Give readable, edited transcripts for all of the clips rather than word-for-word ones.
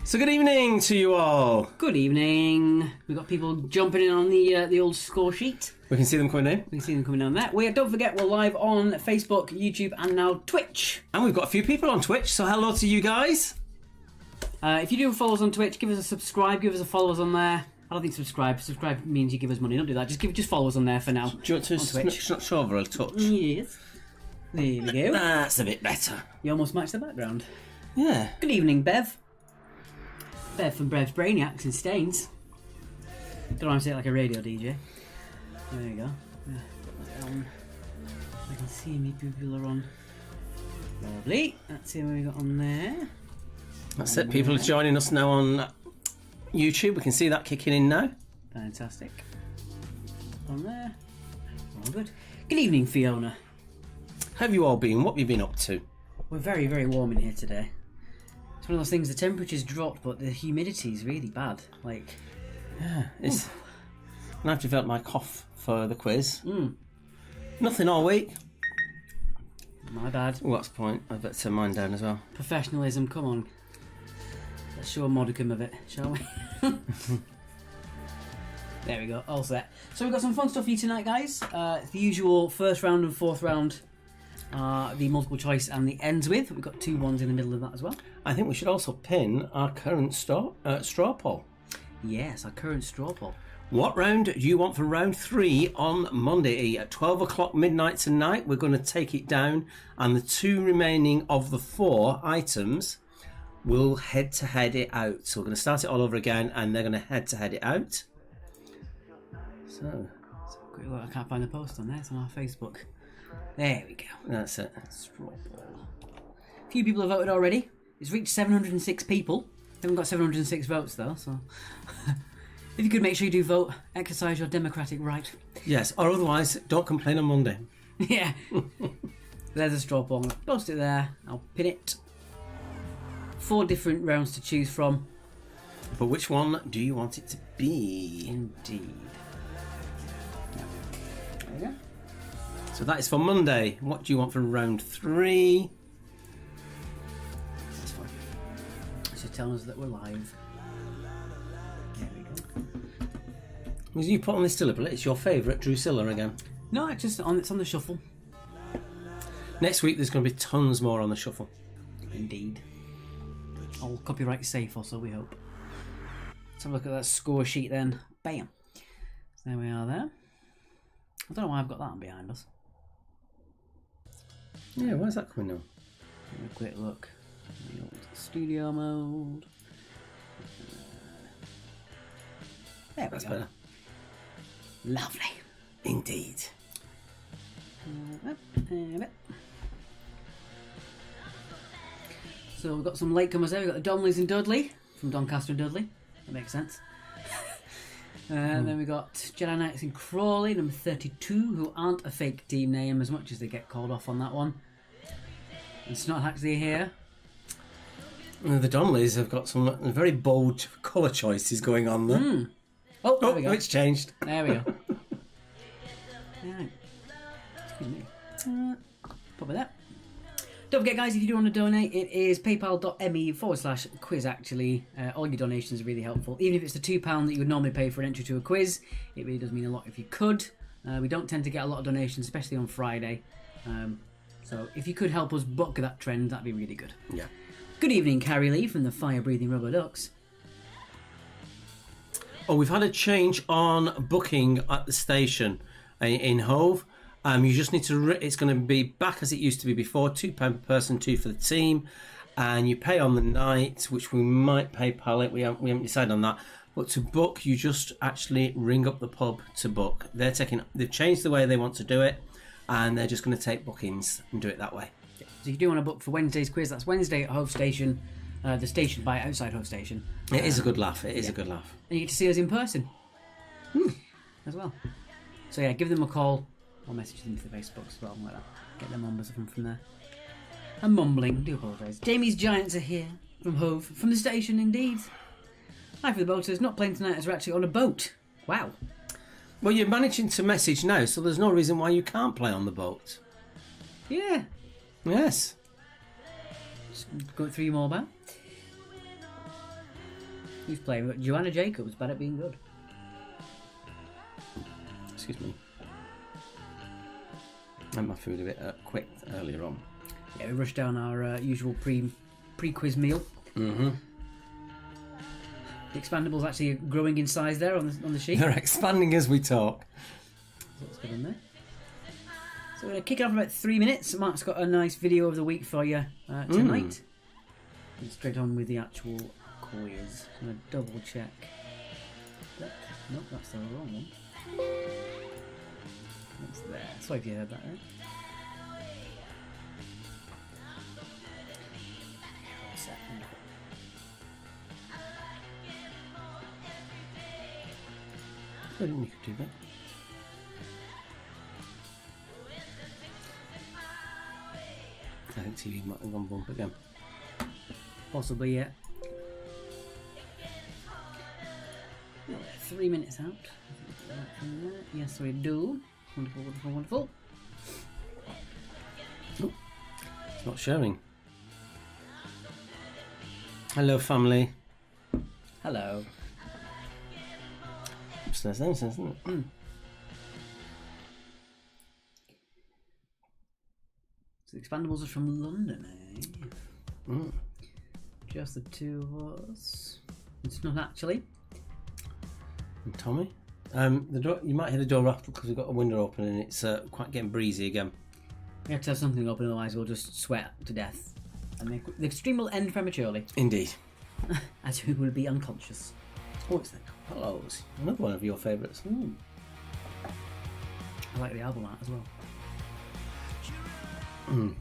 So good evening to you all. Good evening. We've got people jumping in on the old score sheet. We can see them coming in. We can see them coming down there. Don't forget, we're live on Facebook, YouTube, and now Twitch. And we've got a few people on Twitch, so hello to you guys. If you do follow us on Twitch, give us a subscribe, give us a follow us on there. I don't think subscribe. Subscribe means you give us money. Don't do that. Just follow us on there for now. Do you want to snatch over a touch? Yes. There we go. That's a bit better. You almost matched the background. Yeah. Good evening, Bev. Bev from Brev's Brainiacs and Stains. Don't know how to say it like a radio DJ. There you go. I can see me people are on. Lovely. Let's see what we got on there. That's it. People are joining us now on YouTube. We can see that kicking in now. Fantastic. On there. All good. Good evening, Fiona. How have you all been? What have you been up to? We're very, very warm in here today. It's one of those things, the temperature's dropped, but the humidity's really bad. Like, yeah, it's. And I've developed my cough for the quiz. Nothing all week. My bad. Oh, that's the point. I better turn mine down as well. Professionalism, come on. Let's show a modicum of it, shall we? There we go, all set. So we've got some fun stuff for you tonight, guys. The usual first round and fourth round. The multiple choice and the ends with. We've got 2 ones in the middle of that as well. I think we should also pin our current straw poll. Yes, our current straw poll. What round do you want for round 3 on Monday at 12 o'clock midnight tonight? We're going to take it down, and the 2 remaining of the 4 items will head-to-head it out. So we're going to start it all over again, and they're going to head-to-head it out. So quick look, I can't find the post on there. It's on our Facebook. There we go. That's it. Straw poll. A few people have voted already. It's reached 706 people. Haven't got 706 votes though, so if you could make sure you do vote, exercise your democratic right. Yes, or otherwise, don't complain on Monday. Yeah. There's a straw poll. I'm going to post it there. I'll pin it. 4 different rounds to choose from. But which one do you want it to be? Indeed. There we go. So that is for Monday. What do you want for round 3? That's fine. It's just telling us that we're live. There we go. Was you put on this deliberately? It's your favourite Drusilla again. No, it's on the shuffle. Next week there's going to be tons more on the shuffle. Indeed. All copyright safe also, we hope. Let's have a look at that score sheet then. Bam. There we are there. I don't know why I've got that on behind us. Yeah, where's that coming now? Have a quick look. The old studio mode. There we That's go. better. Lovely. Indeed. So we've got some latecomers there. We've got the Donleys and Dudley from Doncaster and Dudley. That makes sense. And then we got Jedi Knights and Crawley, number 32, who aren't a fake team name as much as they get called off on that one. And Snot Haxley here. The Donnellys have got some very bold colour choices going on there. Oh, there we go. It's changed. There we go. Right. Excuse me. Pop it there. Don't forget, guys, if you do want to donate, it is paypal.me/quiz, actually. All your donations are really helpful. Even if it's the £2 that you would normally pay for an entry to a quiz, it really does mean a lot if you could. We don't tend to get a lot of donations, especially on Friday. So if you could help us buck that trend, that'd be really good. Yeah. Good evening, Carrie Lee from the Fire-Breathing Rubber Ducks. Oh, we've had a change on booking at the station in Hove. You just need to. It's going to be back as it used to be before. £2 per person, 2 for the team, and you pay on the night, which we might PayPal it. We haven't decided on that. But to book, you just actually ring up the pub to book. They've changed the way they want to do it, and they're just going to take bookings and do it that way. So if you do want to book for Wednesday's quiz, that's Wednesday at Hove Station. The station by outside Hove Station. It is a good laugh. It is a good laugh. And you get to see us in person as well. So yeah, give them a call or message them to the Facebook as well. Like that. Get their numbers from there. I'm mumbling. Do apologise. Jamie's Giants are here from Hove, from the station indeed. Hi for the boaters. Not playing tonight as we're actually on a boat. Wow. Well, you're managing to message now, so there's no reason why you can't play on the boat. Yeah. Yes. Just go through more about. He's playing with Joanna Jacobs, bad at being good. Excuse me. I had my food a bit quick earlier on. Yeah, we rushed down our usual pre-quiz meal. Mm-hmm. The expandables actually growing in size there on the sheet. They're expanding as we talk. So let's get in there. So we're going to kick it off in about 3 minutes. Mark's got a nice video of the week for you tonight. And straight on with the actual quiz. I'm going to double check. Nope, that's the wrong one. It's there. Sorry if you heard that there. I didn't you could do that. I think TV might have gone bump again. Possibly, yeah. 3 minutes out. Yes, we do. Wonderful, wonderful, wonderful. Oh, it's not showing. Hello, family. Hello. Upstairs, downstairs, isn't it? So the expandables are from London, eh? Just the two of us. It's not actually. And Tommy? The door. You might hear the door rattle because we've got a window open and it's quite getting breezy again. We have to have something open, otherwise we'll just sweat to death. And the stream will end prematurely. Indeed. As we will be unconscious. Oh, it's the Hellos. Another one of your favourites. I like the album art as well. I'm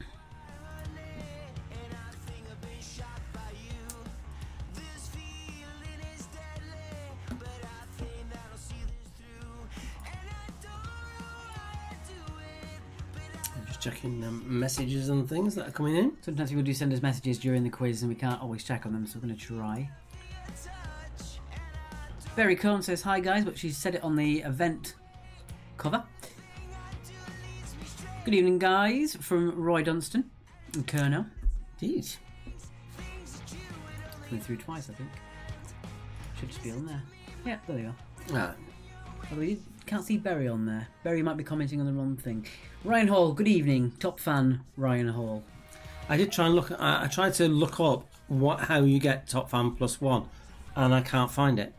just checking messages and things that are coming in. Sometimes people do send us messages during the quiz and we can't always check on them, so we're going to try. Berry Cohn says hi guys, but she said it on the event cover. Good evening guys from Roy Dunstan and Kerno. Indeed. Coming through twice, I think. Should just be on there. Yeah, there they are. Ah, Although you can't see Berry on there. Berry might be commenting on the wrong thing. Ryan Hall, good evening. Top fan, Ryan Hall. I did try and look. I tried to look up how you get Top Fan +1, and I can't find it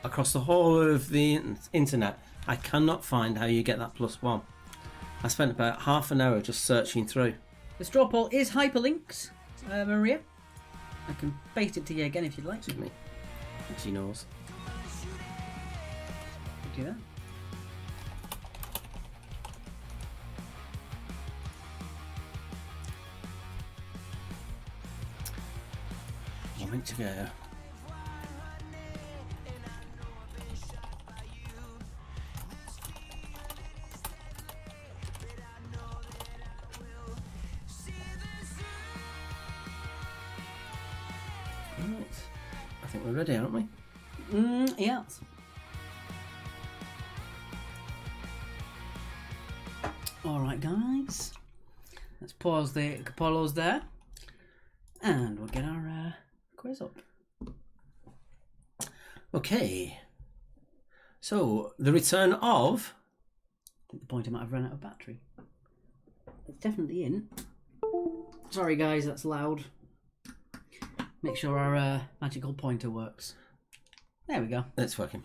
across the whole of the internet. I cannot find how you get that +1. I spent about half an hour just searching through. The straw poll is hyperlinks, Maria. I can paste it to you again if you'd like. Excuse me. She knows. Do that. I'm meant to go. Right. I think we're ready, aren't we? Yeah. Alright guys, let's pause the Capollos there and we'll get our quiz up. Okay. So, the return of... At the point I might have run out of battery. It's definitely in. Sorry guys, that's loud. Make sure our magical pointer works. There we go. It's working.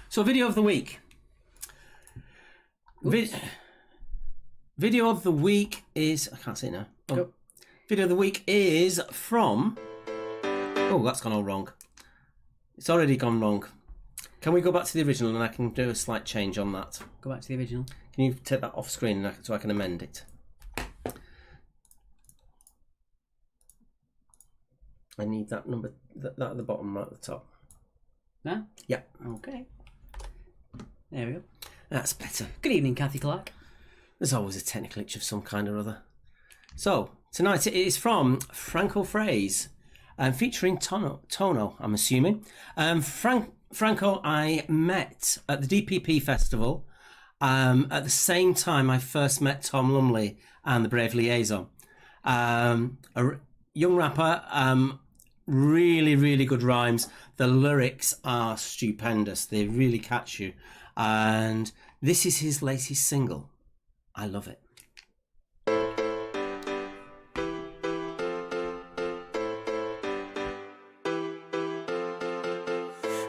So, video of the week. Video of the week is... I can't see it now. Oh. Go. Video of the week is from... Oh, that's gone all wrong. It's already gone wrong. Can we go back to the original and I can do a slight change on that? Go back to the original. Can you take that off screen so I can amend it? I need that number, that at the bottom right at the top. No? Yeah. Okay. There we go. That's better. Good evening, Kathy Clark. There's always a technical glitch of some kind or other. So, tonight it is from Franco Phrase, featuring Tono, I'm assuming. Franco, I met at the DPP Festival at the same time I first met Tom Lumley and the Brave Liaison. A young rapper, Really, really good rhymes. The lyrics are stupendous. They really catch you. And this is his latest single. I love it.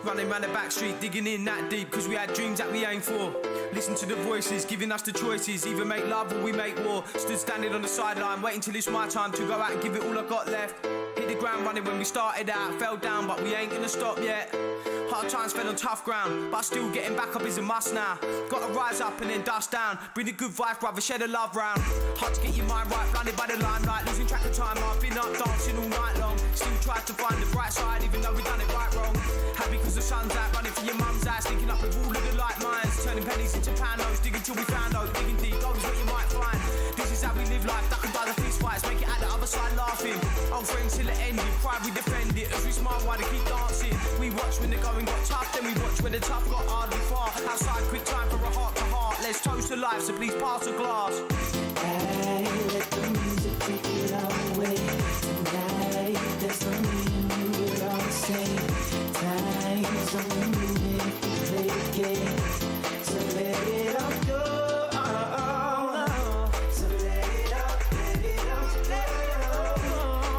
Running round the back street, digging in that deep, cause we had dreams that we aimed for. Listen to the voices, giving us the choices, either make love or we make war. Stood standing on the sideline, waiting till it's my time to go out and give it all I got left. Hit the ground running when we started out, fell down but we ain't gonna stop yet. Hard times fell on tough ground, but still getting back up is a must now. Gotta rise up and then dust down, bring the good vibes, brother, share the love round. Hard to get your mind right, blinded by the limelight, losing track of time. I've been up dancing all night long, still try to find the bright side, even though we done it right wrong. Happy cause the sun's out, running for your mum's ass, linking up with all of the like minds, turning pennies into pound notes, digging till we found those, digging deep, gold is what you might find. This is how we live life, duck and die the fist fights, make it out the other side laughing. Old friends till it ended, pride we defend it, as we smile while they keep dancing. We watch when the going got tough, then we watch when the tough got hardly far. Outside, quick time for a heart to heart. Let's toast to life, so please pass a glass. Hey, let the music take it away. Tonight, there's no need, we're all the same. Time's only moving, play the game. So let it all go. So let it all, let it all, let it all go.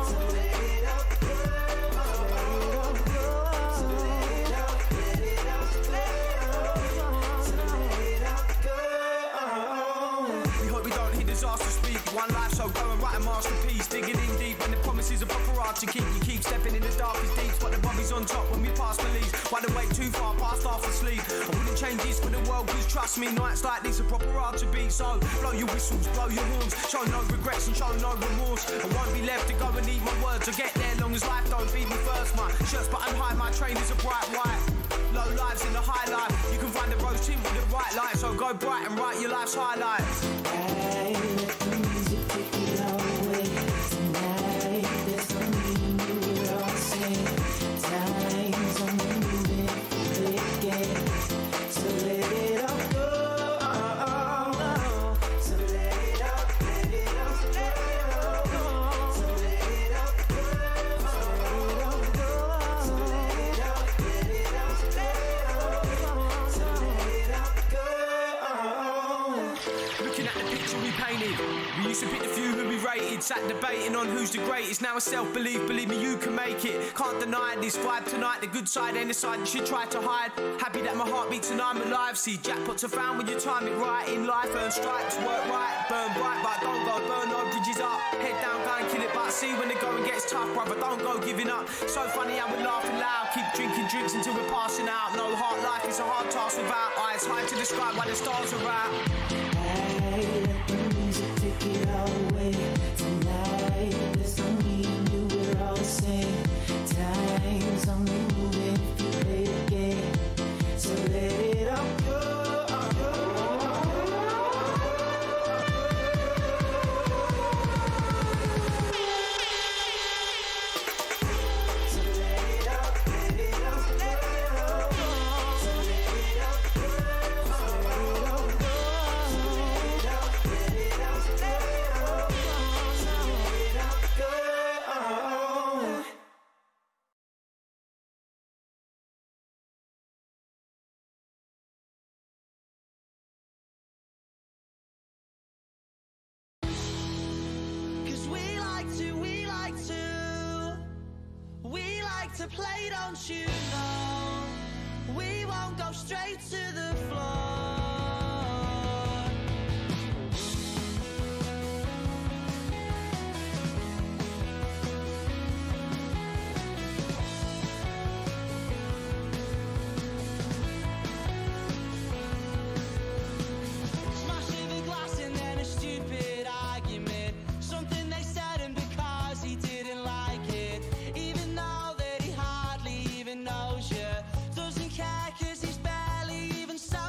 So let it all go. So let it all, let it all, let it all go. So let it all go. We hope we don't hit disaster speak. One life, so go and write a masterpiece. Digging in deep when the promises are proper art to keep. You keep stepping in the darkest deeps, but the Bobby's on top when we pass police. Why the wait too far past half asleep? I wouldn't change this for the world, cause trust me, nights like these are proper hard to beat. So blow your whistles, blow your horns, show no regrets and show no remorse. I won't be left to go and eat my words. I'll get there long as life don't beat me first. My shirt's buttoned high, my train is a bright white. Low lives in the high life, you can find the rose tint with the right light. So go bright and write your life's highlights. Hey, let the music take it away. Tonight, there's no need, we're all the same. Time's only moving, play the game. So let it all go. So let it all, let it all, let it all go. So let it all go. So let it all, let it all, let it all go. So let it all go. Looking at the picture we painted, we used to pick the few who we rated. Sat debating on who's the greatest. Now it's self-belief, believe me you can make it. Can't deny this vibe tonight. The good side and the side you should try to hide. Happy that my heart beats and I'm alive. See jackpots are found when you time it right. In life earn stripes, work right, burn bright, but don't go burn no bridges up. Head down, go and kill it, but see when the going gets tough, brother, don't go giving up. So funny how we're laughing loud, keep drinking drinks until we're passing out. No hard life, it's a hard task without eyes high to the sky while the stars are out. Hey, let the music take it all away. Tonight, there's no need, you we're all the same. Time's only moving if you play the game. So let it all go. So let it all, let it all, let it all go. So let it all go. So let it all go. So let it all, let it all, let it all go. So let it all go. Cause we like to play, don't you know? We won't go straight to the floor. Smashing the glass and then a stupid argument. Something they said and because he didn't like it. Even though that he hardly even knows you. Doesn't care cause he's barely even sober.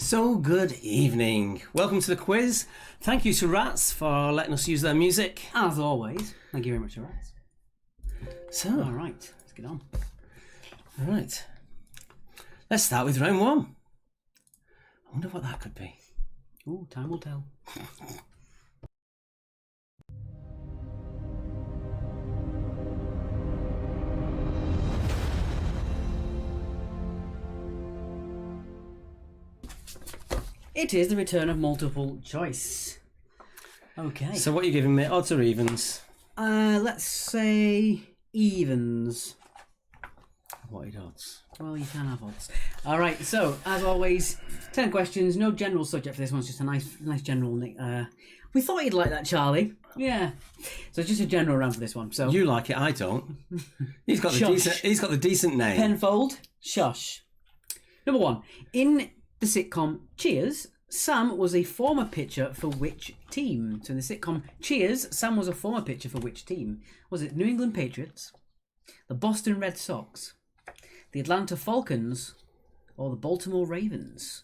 So good evening. Welcome to the quiz. Thank you to Rats for letting us use their music. As always, thank you very much, Rats. So, All right, let's get on. all right. Let's start with round one. I wonder what that could be. Ooh, time will tell. It is the return of multiple choice. Okay. So what are you giving me? Odds or evens? Let's say evens. What are your odds? Well, you can have odds. All right. So, as always, 10 questions. No general subject for this one. It's just a nice general. We thought you'd like that, Charlie. Yeah. So it's just a general round for this one. So You like it, I don't. He's got the Shush. decent. He's got the decent name. Penfold, shush. Number one. In the sitcom Cheers, Sam was a former pitcher for which team? So in the sitcom Cheers, Sam was a former pitcher for which team? Was it New England Patriots, the Boston Red Sox, the Atlanta Falcons, or the Baltimore Ravens?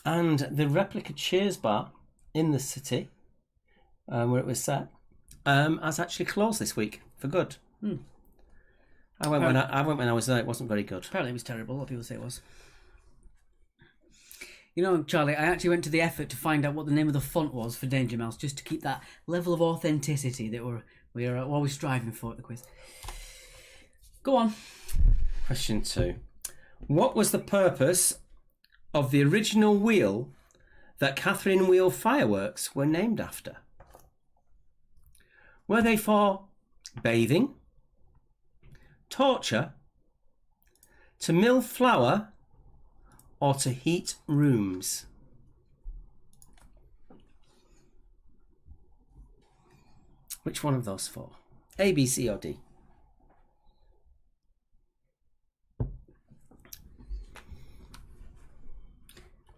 And the replica Cheers bar in the city, where it was set, has actually closed this week for good. I went when I was there. It wasn't very good. Apparently it was terrible. A lot of people say it was. You know, Charlie, I actually went to the effort to find out what the name of the font was for Danger Mouse, just to keep that level of authenticity that we're always striving for at the quiz. Go on. Question 2. What was the purpose of the original wheel that Catherine Wheel fireworks were named after? Were they for bathing, torture, to mill flour, or to heat rooms? Which one of those four? A, B, C, or D?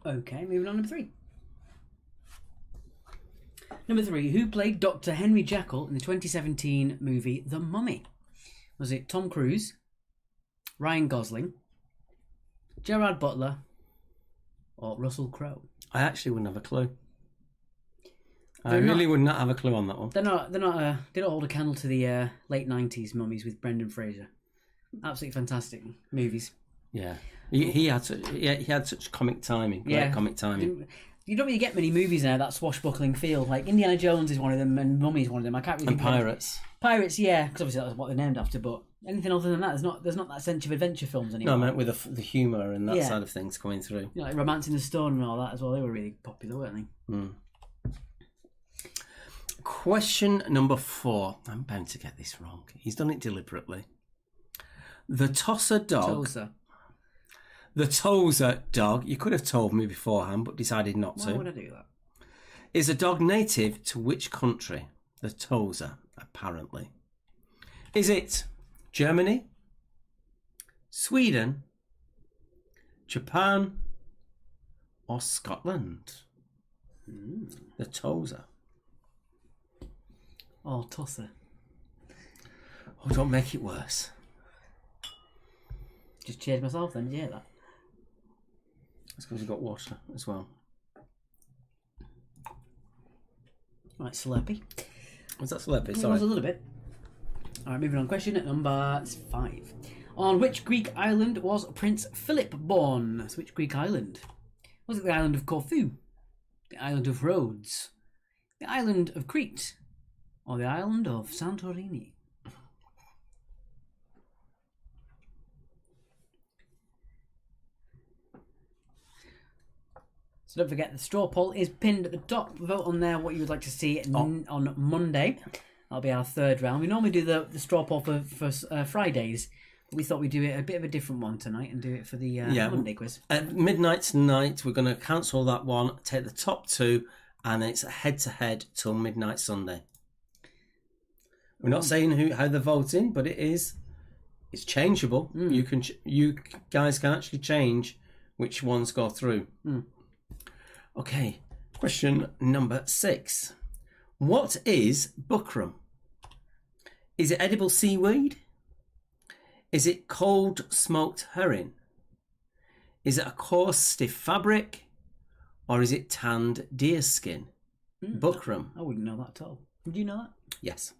Okay, moving on to number 3. Number 3, who played Dr. Henry Jekyll in the 2017 movie The Mummy? Was it Tom Cruise, Ryan Gosling, Gerard Butler, or Russell Crowe? I actually wouldn't have a clue. I They're really not- would not have a clue on that one. They don't hold a candle to the late 90s mummies with Brendan Fraser. Absolutely fantastic movies. Yeah, he had such comic timing. Great comic timing. You don't really get many movies now that swashbuckling feel. Like Indiana Jones is one of them, and Mummy is one of them. I can't really. And think of- Pirates. Pirates, yeah, because obviously that's what they're named after. But anything other than that, there's not that sense of adventure films No, anymore. I meant with the humour and that Yeah. side of things coming through. You know, like Romance in the Stone and all that as well. They were really popular, weren't they? Question number 4. I'm bound to get this wrong. He's done it deliberately. The Tosser dog. Tozer. The Tozer dog. You could have told me beforehand, but decided not Why to. would I do that? Is a dog native to which country? The Tozer, apparently. Is it Germany, Sweden, Japan, or Scotland? The Tozer. Oh, Tosser. Oh, don't make it worse. Just cheered myself then. Did you hear that? That's because you've got water as well. Right, Slurpee. Was that Slurpee? It was Sorry. a little bit. All right, moving on. Question number 5. On which Greek island was Prince Philip born? So which Greek island? Was it the island of Corfu, the island of Rhodes, the island of Crete, or the island of Santorini? So don't forget, the straw poll is pinned at the top. Vote on there what you would like to see on Monday. That'll be our 3rd round. We normally do the straw poll for Fridays. But we thought we'd do it a bit of a different one tonight and do it for the Monday quiz. At midnight tonight, we're going to cancel that one, take the top 2, and it's head-to-head till midnight Sunday. We're not saying how they're voting, but it's changeable. You guys can actually change which ones go through. Okay, question number 6. What is buckram? Is it edible seaweed? Is it cold smoked herring? Is it a coarse, stiff fabric, or is it tanned deer skin? Buckram. I wouldn't know that at all. Would you know that? Yes.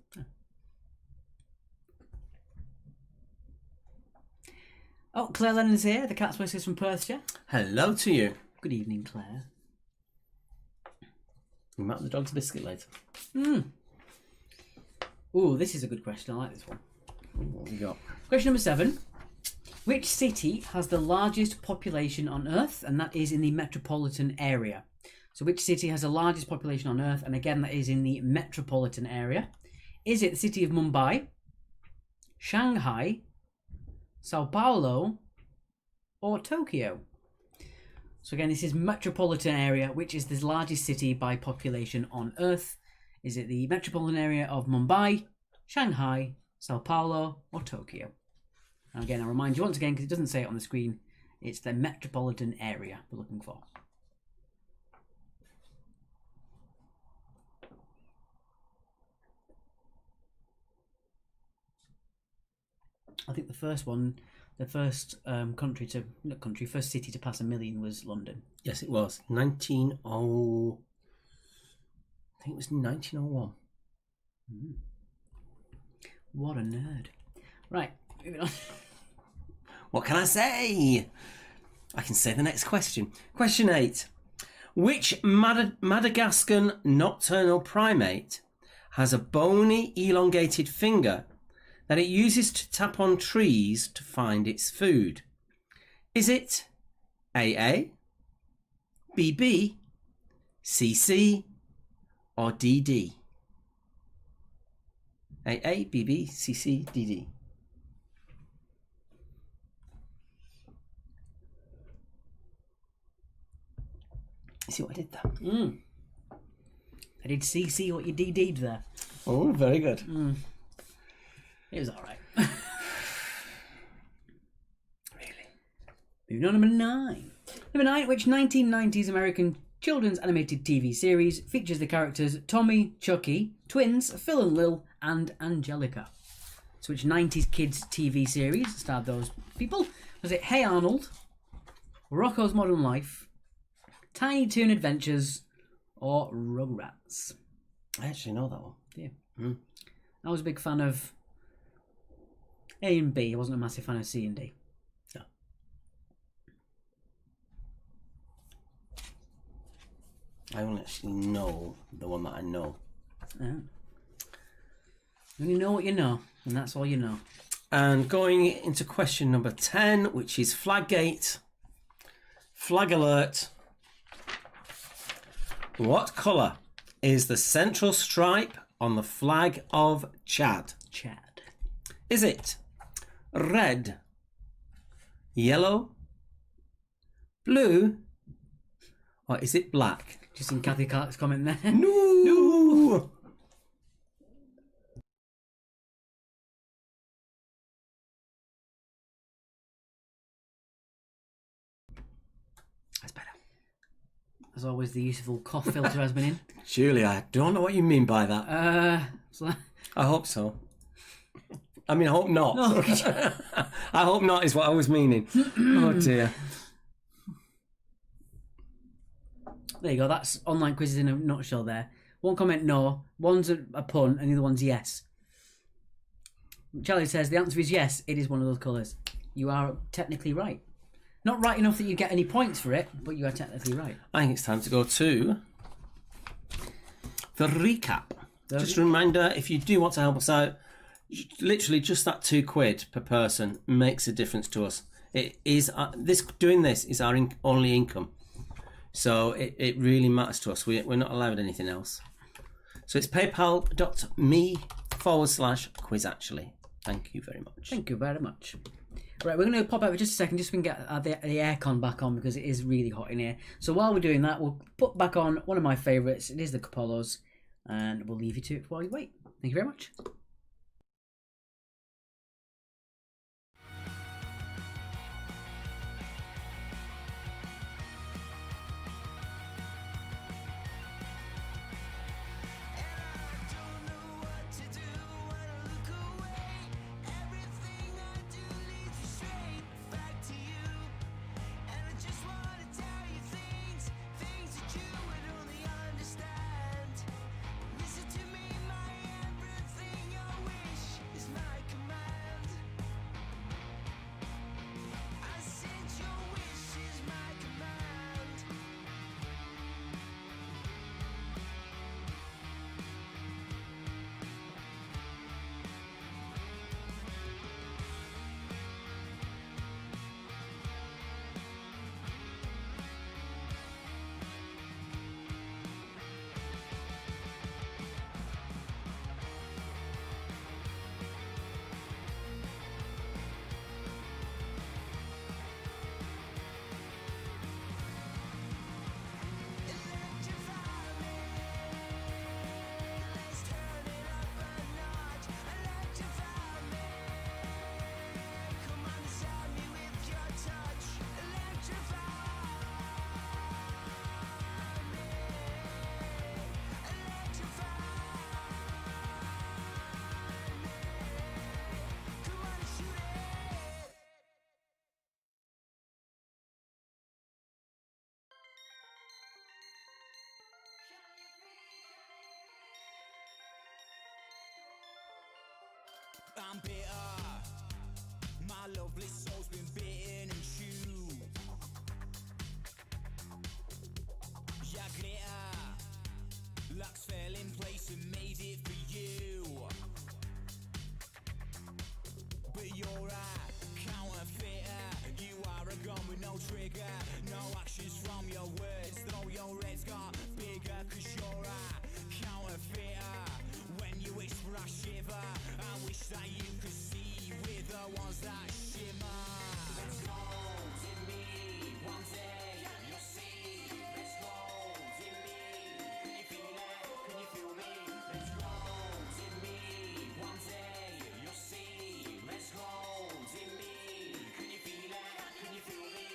Oh, Claire Lennon's here. The Cat's Whiskers from Perthshire. Hello to you. Good evening, Claire. We might have the dog's biscuit later. Ooh, this is a good question. I like this one. What have we got? Question number 7. Which city has the largest population on Earth? And that is in the metropolitan area. So which city has the largest population on Earth? And again, that is in the metropolitan area. Is it the city of Mumbai, Shanghai, Sao Paulo, or Tokyo? So again, this is metropolitan area, which is the largest city by population on Earth. Is it the metropolitan area of Mumbai, Shanghai, Sao Paulo, or Tokyo? And again, I'll remind you once again, because it doesn't say it on the screen, it's the metropolitan area we're looking for. I think the first one, the first first city to pass 1 million was London. Yes, it was. I think it was 1901. What a nerd. Right, moving on. What can I say? I can say the next question. Question 8. Which Madagascan nocturnal primate has a bony, elongated finger that it uses to tap on trees to find its food? Is it AA, BB, CC, or DD? AA, BB, CC, DD. You see what I did there? I did CC what you DD'd there. Oh, very good. It was alright. Really? Moving on, number 9. Number 9, which 1990s American children's animated TV series features the characters Tommy, Chucky, twins, Phil and Lil, and Angelica? So which 90s kids TV series starred those people? Was it Hey Arnold, Rocko's Modern Life, Tiny Toon Adventures, or Rugrats? I actually know that one. Yeah. I was a big fan of A and B. I wasn't a massive fan of C and D. No. I only actually know the one that I know. Yeah. When you know what you know, and that's all you know. And going into question number 10, which is Flaggate. Flag alert. What colour is the central stripe on the flag of Chad? Chad. Is it red, yellow, blue, or is it black? Just in Kathy Clark's comment there. No! That's better. As always, the useful cough filter has been in. Julie, I don't know what you mean by that. So I hope so. I mean, I hope not. No. I hope not is what I was meaning. Oh dear. there you go. That's online quizzes in a nutshell there. One comment, no. One's a pun, and the other one's yes. Charlie says the answer is yes, it is one of those colours. You are technically right. Not right enough that you get any points for it, but you are technically right. I think it's time to go to the recap. Just a reminder, if you do want to help us out, literally just that £2 per person makes a difference to us. It is doing this is our only income, so it really matters to us. We're not allowed anything else. So it's paypal.me/quiz actually. Thank you very much. Thank you very much. Right, we're going to pop out for just a second just so we can get the aircon back on because it is really hot in here. So while we're doing that, we'll put back on one of my favourites. It is the Capolos, and we'll leave you to it while you wait. Thank you very much. I'm bitter. My lovely soul's been bitten and chewed. Yeah, glitter. Locks fell in place and made it for you. But you're a counterfeiter. You are a gun with no trigger. No actions from your words. Though your head's got bigger. Cause you're a counterfeiter. When you whisper I shiver. I wish that you could see with the ones that shimmer. Let's go in me. One day you'll see. Let's go in me. Can you feel it? Can you feel me? Let's go in me. One day you'll see. Let's go in me. Can you feel it? Can you feel me?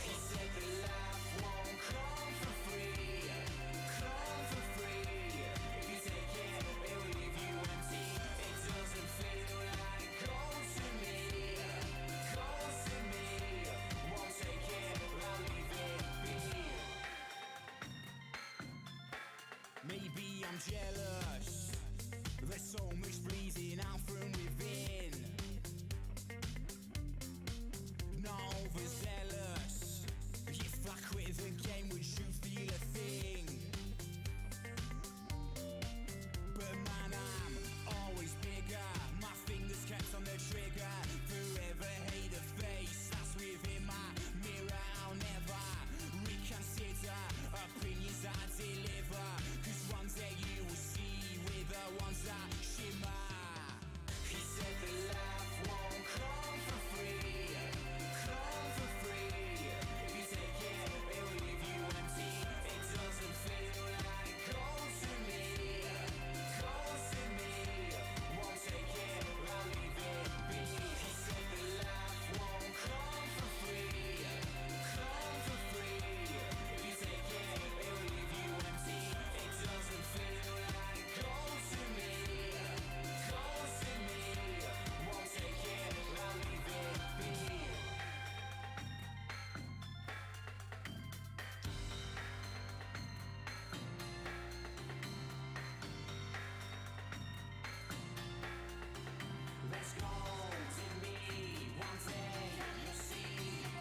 He said the life won't come for free. Come for free. If you take it, it will leave you empty. It doesn't feel like gold to me. Gold to me. Won't take it, I'll leave it be. Maybe I'm jealous. There's so much bleeding out from within. Not overzealous. You fuck with the game, would you feel a thing? But man, I'm always bigger. My fingers kept on the trigger. Forever hate the face that's within my mirror. I'll never reconsider opinions I deliver. Cause one day you will see with the ones that shimmer. He said the life won't come for free. Come for free. If you take it, it will leave you empty. It doesn't feel like gold to me. Gold to me. Won't take it, I'll leave it be. He said the life won't come for free. Come for free. If you take it, it will leave you empty. It doesn't feel like gold to me. Gold to me. Won't take it, I'll leave it be. Let's go to me. One day you'll see.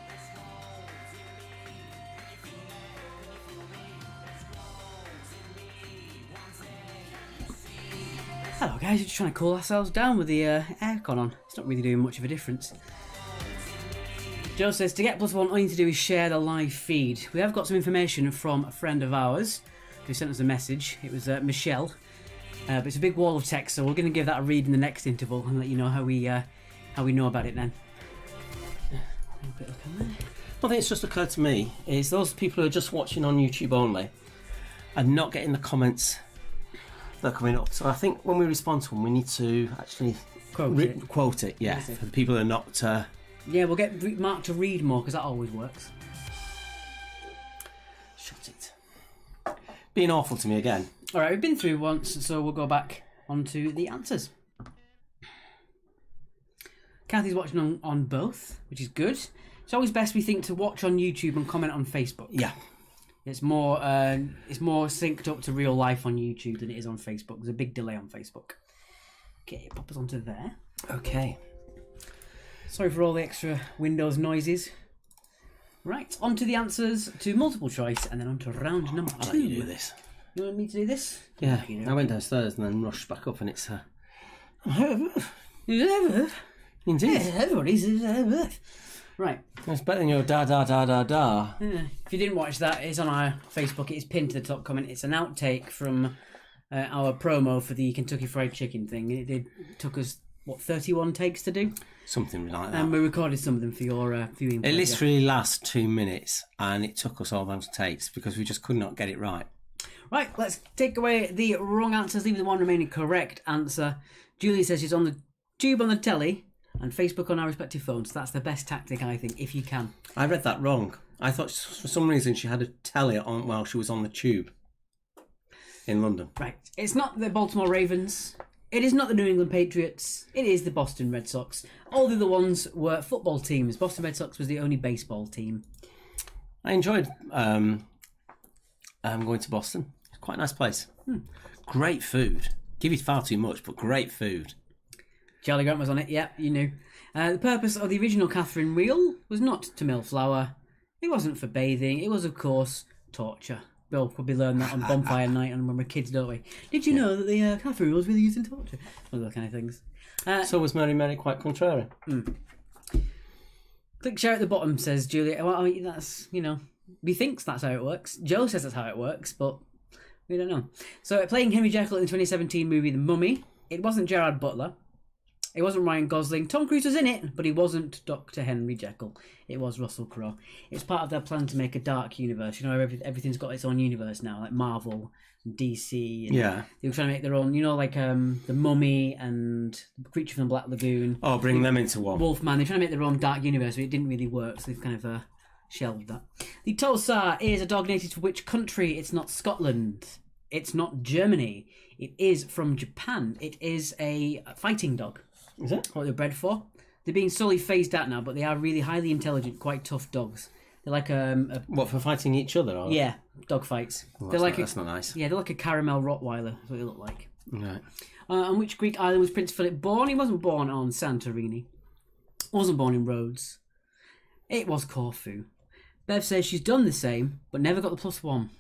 Let's go to me. Can you feel it? Can you feel me? Let's go to me. One day you'll see. Hello guys, we're just trying to cool ourselves down with the aircon on. It's not really doing much of a difference. Joe says, to get +1, all you need to do is share the live feed. We have got some information from a friend of ours who sent us a message. It was Michelle. But it's a big wall of text, so we're going to give that a read in the next interval and let you know how we know about it then. A bit of a there. One thing that's just occurred to me is those people who are just watching on YouTube only and not getting the comments that are coming up. So I think when we respond to them, we need to actually quote it. Yeah, for the people who are not. Yeah, we'll get Mark to read more because that always works. Shut it. Being awful to me again. All right, we've been through once, so we'll go back onto the answers. Kathy's watching on both, which is good. It's always best, we think, to watch on YouTube and comment on Facebook. Yeah. It's more synced up to real life on YouTube than it is on Facebook. There's a big delay on Facebook. Okay, pop us onto there. Okay. Sorry for all the extra Windows noises. Right, on to the answers to multiple choice and then on to round number 2. I'll let you do this. You want me to do this? Yeah, I went downstairs and then rushed back up and it's... Indeed. Everybody's... Right. It's better than your da-da-da-da-da. Yeah. If you didn't watch that, it's on our Facebook. It is pinned to the top comment. It's an outtake from our promo for the Kentucky Fried Chicken thing. It took us, 31 takes to do? Something like that. And we recorded some of them for your viewing It pleasure. literally lasts 2 minutes and it took us all those takes because we just could not get it right. Right, let's take away the wrong answers, leaving the one remaining correct answer. Julie says she's on the tube on the telly and Facebook on our respective phones. That's the best tactic, I think, if you can. I read that wrong. I thought for some reason she had a telly on while she was on the tube in London. Right, it's not the Baltimore Ravens. It is not the New England Patriots. It is the Boston Red Sox. All the other ones were football teams. Boston Red Sox was the only baseball team. I enjoyed going to Boston. It's quite a nice place. Great food. Give you far too much, but great food. Charlie Grant was on it, yeah, you knew. The purpose of the original Catherine wheel was not to mill flour. It wasn't for bathing. It was, of course, torture. We'll probably learn that on bonfire night and when we're kids, don't we? Did you know that the Catherine wheel was really used in torture? One of those kind of things. So was Mary Mary quite contrary. Click share at the bottom, says Julia. Well, I mean, that's, we thinks that's how it works. Joe says that's how it works, but we don't know. So playing Henry Jekyll in the 2017 movie The Mummy, it wasn't Gerard Butler. It wasn't Ryan Gosling. Tom Cruise was in it, but he wasn't Dr. Henry Jekyll. It was Russell Crowe. It's part of their plan to make a dark universe. Everything's got its own universe now, like Marvel and DC. And Yeah. they were trying to make their own, like The Mummy and The Creature from the Black Lagoon. Oh, bring them into one. Wolfman. They're trying to make their own dark universe, but it didn't really work, so they've kind of shelved that. The Tulsar is a dog native to which country? It's not Scotland. It's not Germany. It is from Japan. It is a fighting dog. Is it? What they're bred for. They're being slowly phased out now, but they are really highly intelligent, quite tough dogs. They're like What, for fighting each other? Or? yeah, dog fights. Well, they're like that's not nice. yeah, they're like a caramel Rottweiler. That's what they look like. Right. On which Greek island was Prince Philip born? He wasn't born on Santorini. Wasn't born in Rhodes. It was Corfu. Bev says she's done the same, but never got the +1.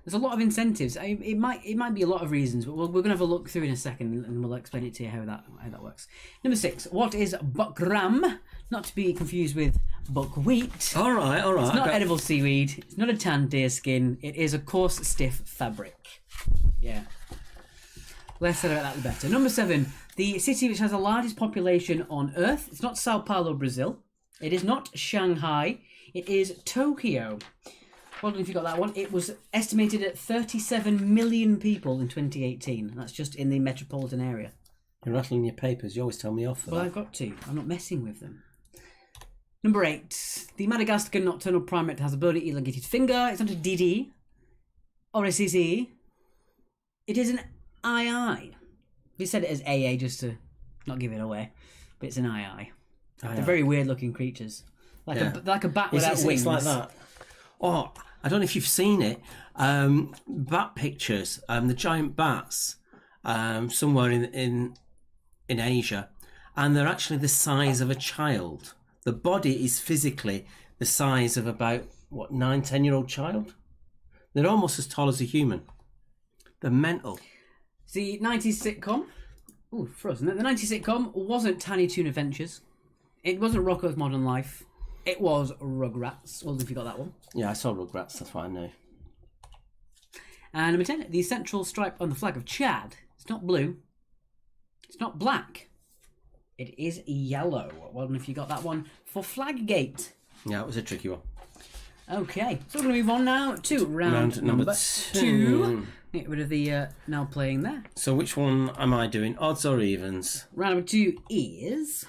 There's a lot of incentives. It might be a lot of reasons, but we're going to have a look through in a second, and we'll explain it to you how that works. Number 6. What is buckram? Not to be confused with buckwheat. All right. It's not edible seaweed. It's not a tanned deer skin. It is a coarse, stiff fabric. Yeah. Less said about that, the better. Number 7. The city which has the largest population on Earth. It's not Sao Paulo, Brazil. It is not Shanghai. It is Tokyo. Well done if you got that one. It was estimated at 37 million people in 2018. That's just in the metropolitan area. You're rattling your papers. You always tell me off for Well, that. I've got to. I'm not messing with them. Number 8. The Madagascar nocturnal primate has a bony elongated finger. It's not a DD or a CC. It is an II. We said it as AA just to not give it away, but it's an II. They're very weird looking creatures. Like a bat without wings. It's like that. Oh, I don't know if you've seen it. Bat pictures. The giant bats somewhere in Asia, and they're actually the size of a child. The body is physically the size of about 9-10-year-old child. They're almost as tall as a human. They're mental. The 90s sitcom. Ooh, frozen. The 90s sitcom wasn't Tiny Toon Adventures. It wasn't Rocko's Modern Life. It was Rugrats. Well, if you got that one. Yeah, I saw Rugrats. That's what I know. And number 10, the central stripe on the flag of Chad. It's not blue. It's not black. It is yellow. Well done if you got that one for Flaggate. Yeah, it was a tricky one. Okay, so we're going to move on now to round number 2. Get rid of the now playing there. So which one am I doing? Odds or evens? Round number 2 is...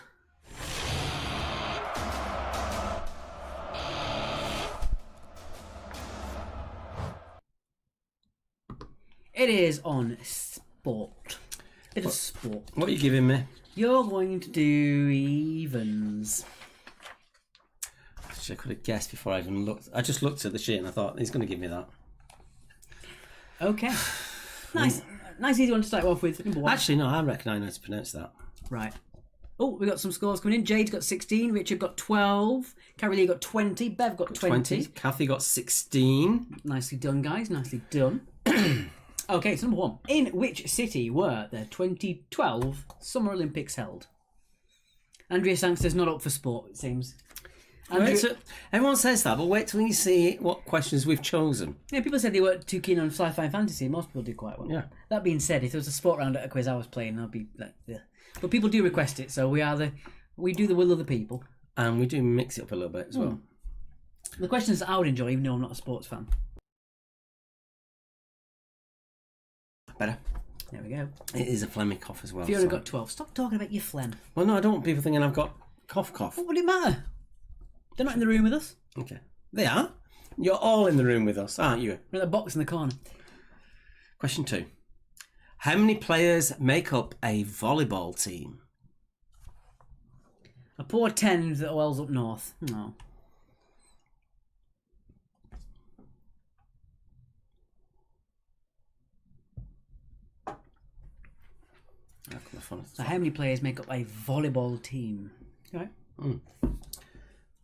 It is on sport. Bit of sport. What are you giving me? You're going to do evens. Actually, I could have guessed before I even looked. I just looked at the sheet and I thought, he's going to give me that. Okay. Nice easy one to start off with. Number 1. Actually, no, I reckon I know how to pronounce that. Right. Oh, we got some scores coming in. Jade's got 16, Richard got 12, Carrie Lee got 20, Bev got 20. Kathy got 16. Nicely done, guys. Nicely done. Okay, so number 1. In which city were the 2012 Summer Olympics held? Andrea Sangster's not up for sport, it seems. Everyone says that, but wait till you see what questions we've chosen. Yeah, people said they weren't too keen on sci-fi and fantasy. Most people did quite well. Yeah. That being said, if there was a sport round at a quiz I was playing, I'd be like, yeah. But people do request it, so we do the will of the people. And we do mix it up a little bit as well. The questions I would enjoy, even though I'm not a sports fan. Better. There we go. It is a phlegmy cough as well. Fiona so- got 12. Stop talking about your phlegm. Well, no, I don't want people thinking I've got cough. What would it matter? They're not in the room with us. Okay. They are. You're all in the room with us, aren't you? We're in the box in the corner. Question 2. How many players make up a volleyball team? A poor 10 that wells up north. No. I've got my phone. So how many players make up a volleyball team? All right.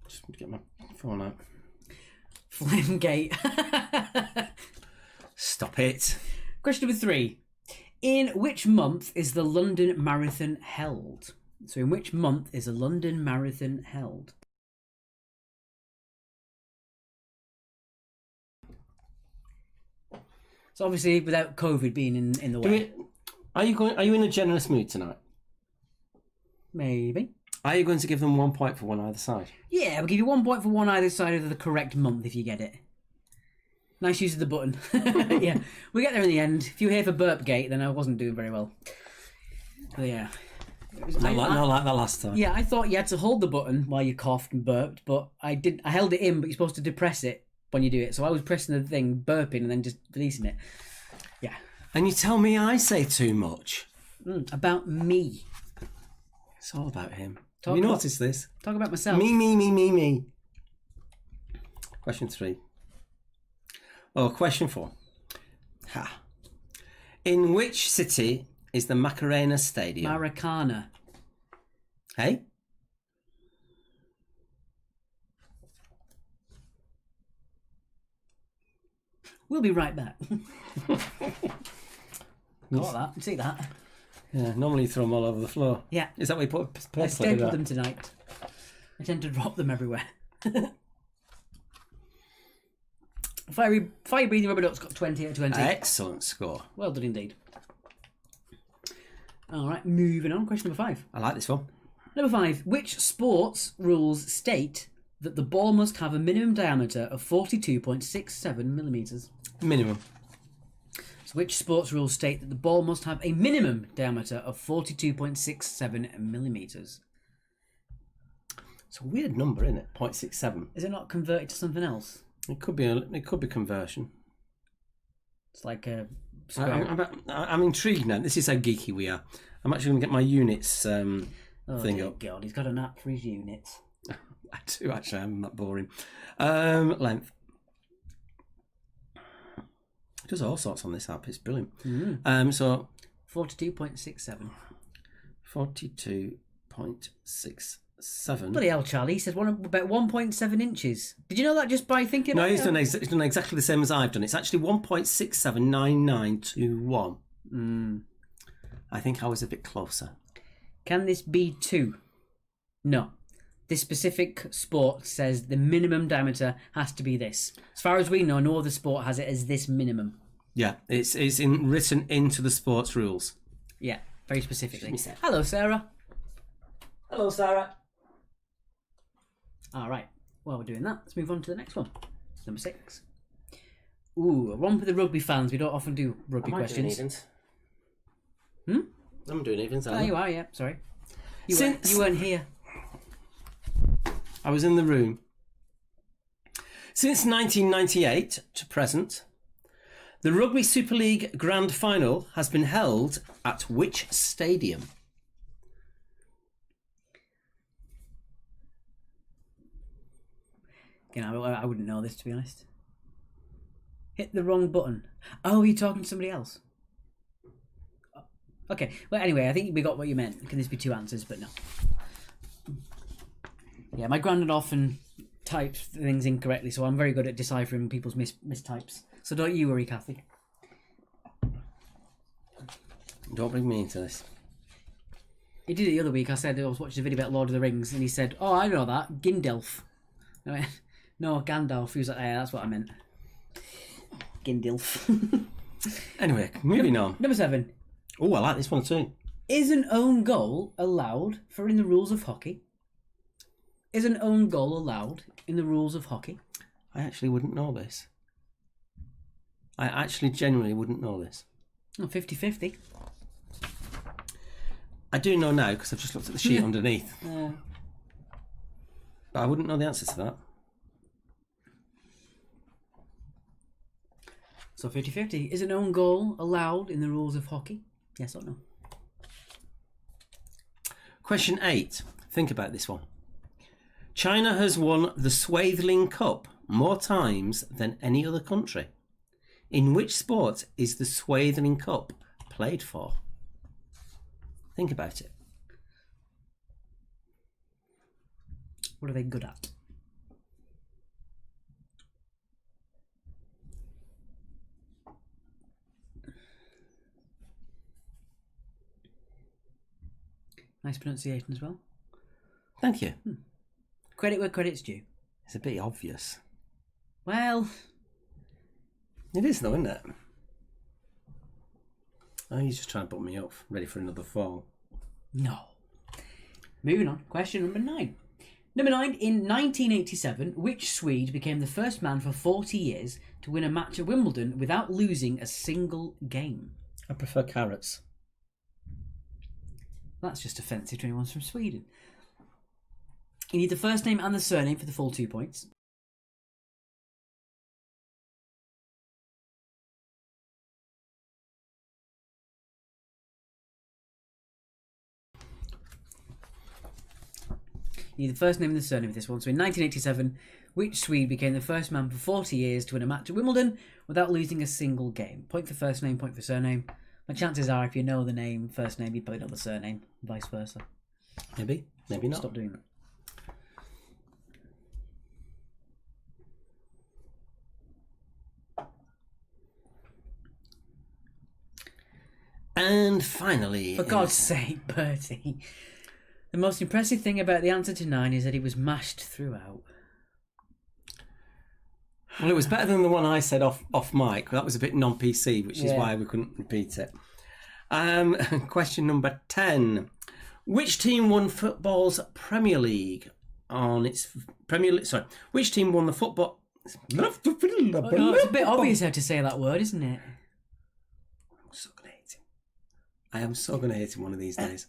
Just get my phone out. Flamegate. Stop it. Question number 3. In which month is the London Marathon held? So in which month is the London Marathon held? So obviously without COVID being in the way. Are you in a generous mood tonight? Maybe. Are you going to give them 1 point for one either side? Yeah, we'll give you 1 point for one either side of the correct month if you get it. Nice use of the button. Yeah, we get there in the end. If you hear for Burpgate, then I wasn't doing very well. But yeah. Not like that last time. Yeah, I thought you had to hold the button while you coughed and burped, but I didn't. I held it in, but you're supposed to depress it when you do it. So I was pressing the thing, burping, and then just releasing it. Yeah. And you tell me I say too much. About me. It's all about him. Talk Have you about- noticed this? Talk about myself. Me. Question 3. Oh, question 4. Ha. In which city is the Macarena Stadium? Maracana. Hey? We'll be right back. Got that. See that? Yeah, normally you throw them all over the floor. Yeah. Is that what you put a I plate stapled them tonight. I tend to drop them everywhere. Fire breathing rubber duck's got 20 out of 20. Excellent score. Well done indeed. All right, moving on. Question number 5. I like this one. Number 5. Which sports rules state that the ball must have a minimum diameter of 42.67 millimeters? Minimum. So which sports rules state that the ball must have a minimum diameter of 42.67 millimeters? It's a weird number, isn't it? 0.67. Is it not converted to something else? It could be conversion. It's like a square. I'm intrigued now. This is how geeky we are. I'm actually going to get my units thing dear up. God, he's got an app for his units. I do actually. I'm not boring. Length. It does all sorts on this app. It's brilliant. So 42.67. 42.67. Bloody hell, Charlie. He said about 1.7 inches. Did you know that just by thinking No, about he's done exactly the same as I've done. It's actually 1.679921. I think I was a bit closer. Can this be 2? No. This specific sport says the minimum diameter has to be this. As far as we know, no other sport has it as this minimum. Yeah, it's written into the sports rules. Yeah, very specifically. Give me a sec. Hello, Sarah. Hello, Sarah. All right. While we're doing that, let's move on to the next one. Number 6. Ooh, one for the rugby fans. We don't often do rugby questions. I'm doing evens. Oh, you are, yeah. Sorry. You Since- weren't here. I was in the room. Since 1998 to present, the Rugby Super League Grand Final has been held at which stadium? You know, I wouldn't know this, to be honest. Hit the wrong button. Oh, you're talking to somebody else. Okay. Well, anyway, I think we got what you meant. Can this be 2 answers? But no. Yeah, my granddad often types things incorrectly, so I'm very good at deciphering people's mistypes. So don't you worry, Kathy. Don't bring me into this. He did it the other week. I said I was watching a video about Lord of the Rings, and he said, "Oh, I know that, Gindilf." I went, "No, Gandalf." He was like, "Yeah, that's what I meant." Gindilf. Anyway, moving on. Number 7. Oh, I like this one too. Is an own goal allowed for in the rules of hockey? Is an own goal allowed in the rules of hockey? I actually wouldn't know this. I actually genuinely wouldn't know this. Oh, 50-50. I do know now because I've just looked at the sheet underneath. Uh, But I wouldn't know the answer to that. so 50-50. Is an own goal allowed in the rules of hockey? Yes or no? Question 8. Think about this one. China has won the Swaithling Cup more times than any other country. In which sport is the Swaithling Cup played for? Think about it. What are they good at? Nice pronunciation as well. Thank you. Credit where credit's due. It's a bit obvious. Well, It is, though, isn't it? Oh, you're just trying to put me up, ready for another fall. no. Moving on. Question number 9. Number 9. In 1987, which Swede became the first man for 40 years to win a match at Wimbledon without losing a single game? I prefer carrots. That's just offensive to anyone from Sweden. You need the first name and the surname for the full 2 points. You need the first name and the surname for this one. So in 1987, which Swede became the first man for 40 years to win a match at Wimbledon without losing a single game? Point for first name, point for surname. My chances are, if you know the name, first name, you probably know the surname, vice versa. Maybe, maybe not. Stop doing that. And finally... For God's sake, Bertie. The most impressive thing about the answer to 9 is that it was mashed throughout. Well, it was better than the one I said off mic. That was a bit non-PC, which is Yeah. why we couldn't repeat it. Question number 10. Which team won football's Premier League on its Premier League? Sorry, which team won the football? No, it's a bit obvious how to say that word, isn't it? I'm so gonna hate him. I am so gonna hate him one of these days.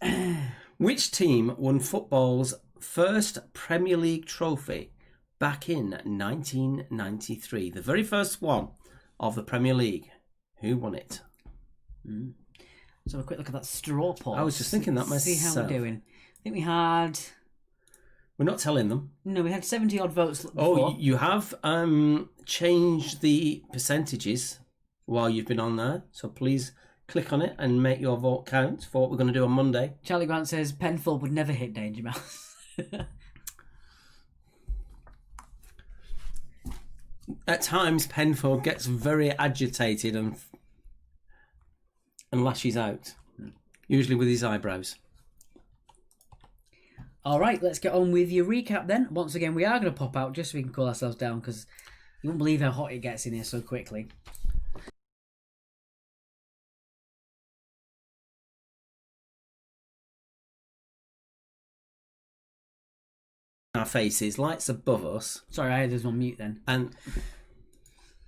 Which team won football's first Premier League trophy back in 1993? The very first one of the Premier League. Who won it? Let's have a quick look at that straw poll. I was just thinking that See how myself. we're doing. I think we had... We're not telling them. No, we had 70 odd votes before. Oh, you have changed the percentages while you've been on there. So please click on it and make your vote count for what we're going to do on Monday. Charlie Grant says Penfold would never hit Danger Mouse. At times, Penfold gets very agitated and lashes out, usually with his eyebrows. All right, let's get on with your recap then. Once again, we are going to pop out just so we can cool ourselves down because you won't believe how hot it gets in here so quickly. Our faces, lights above us, Sorry, I had this on mute then. and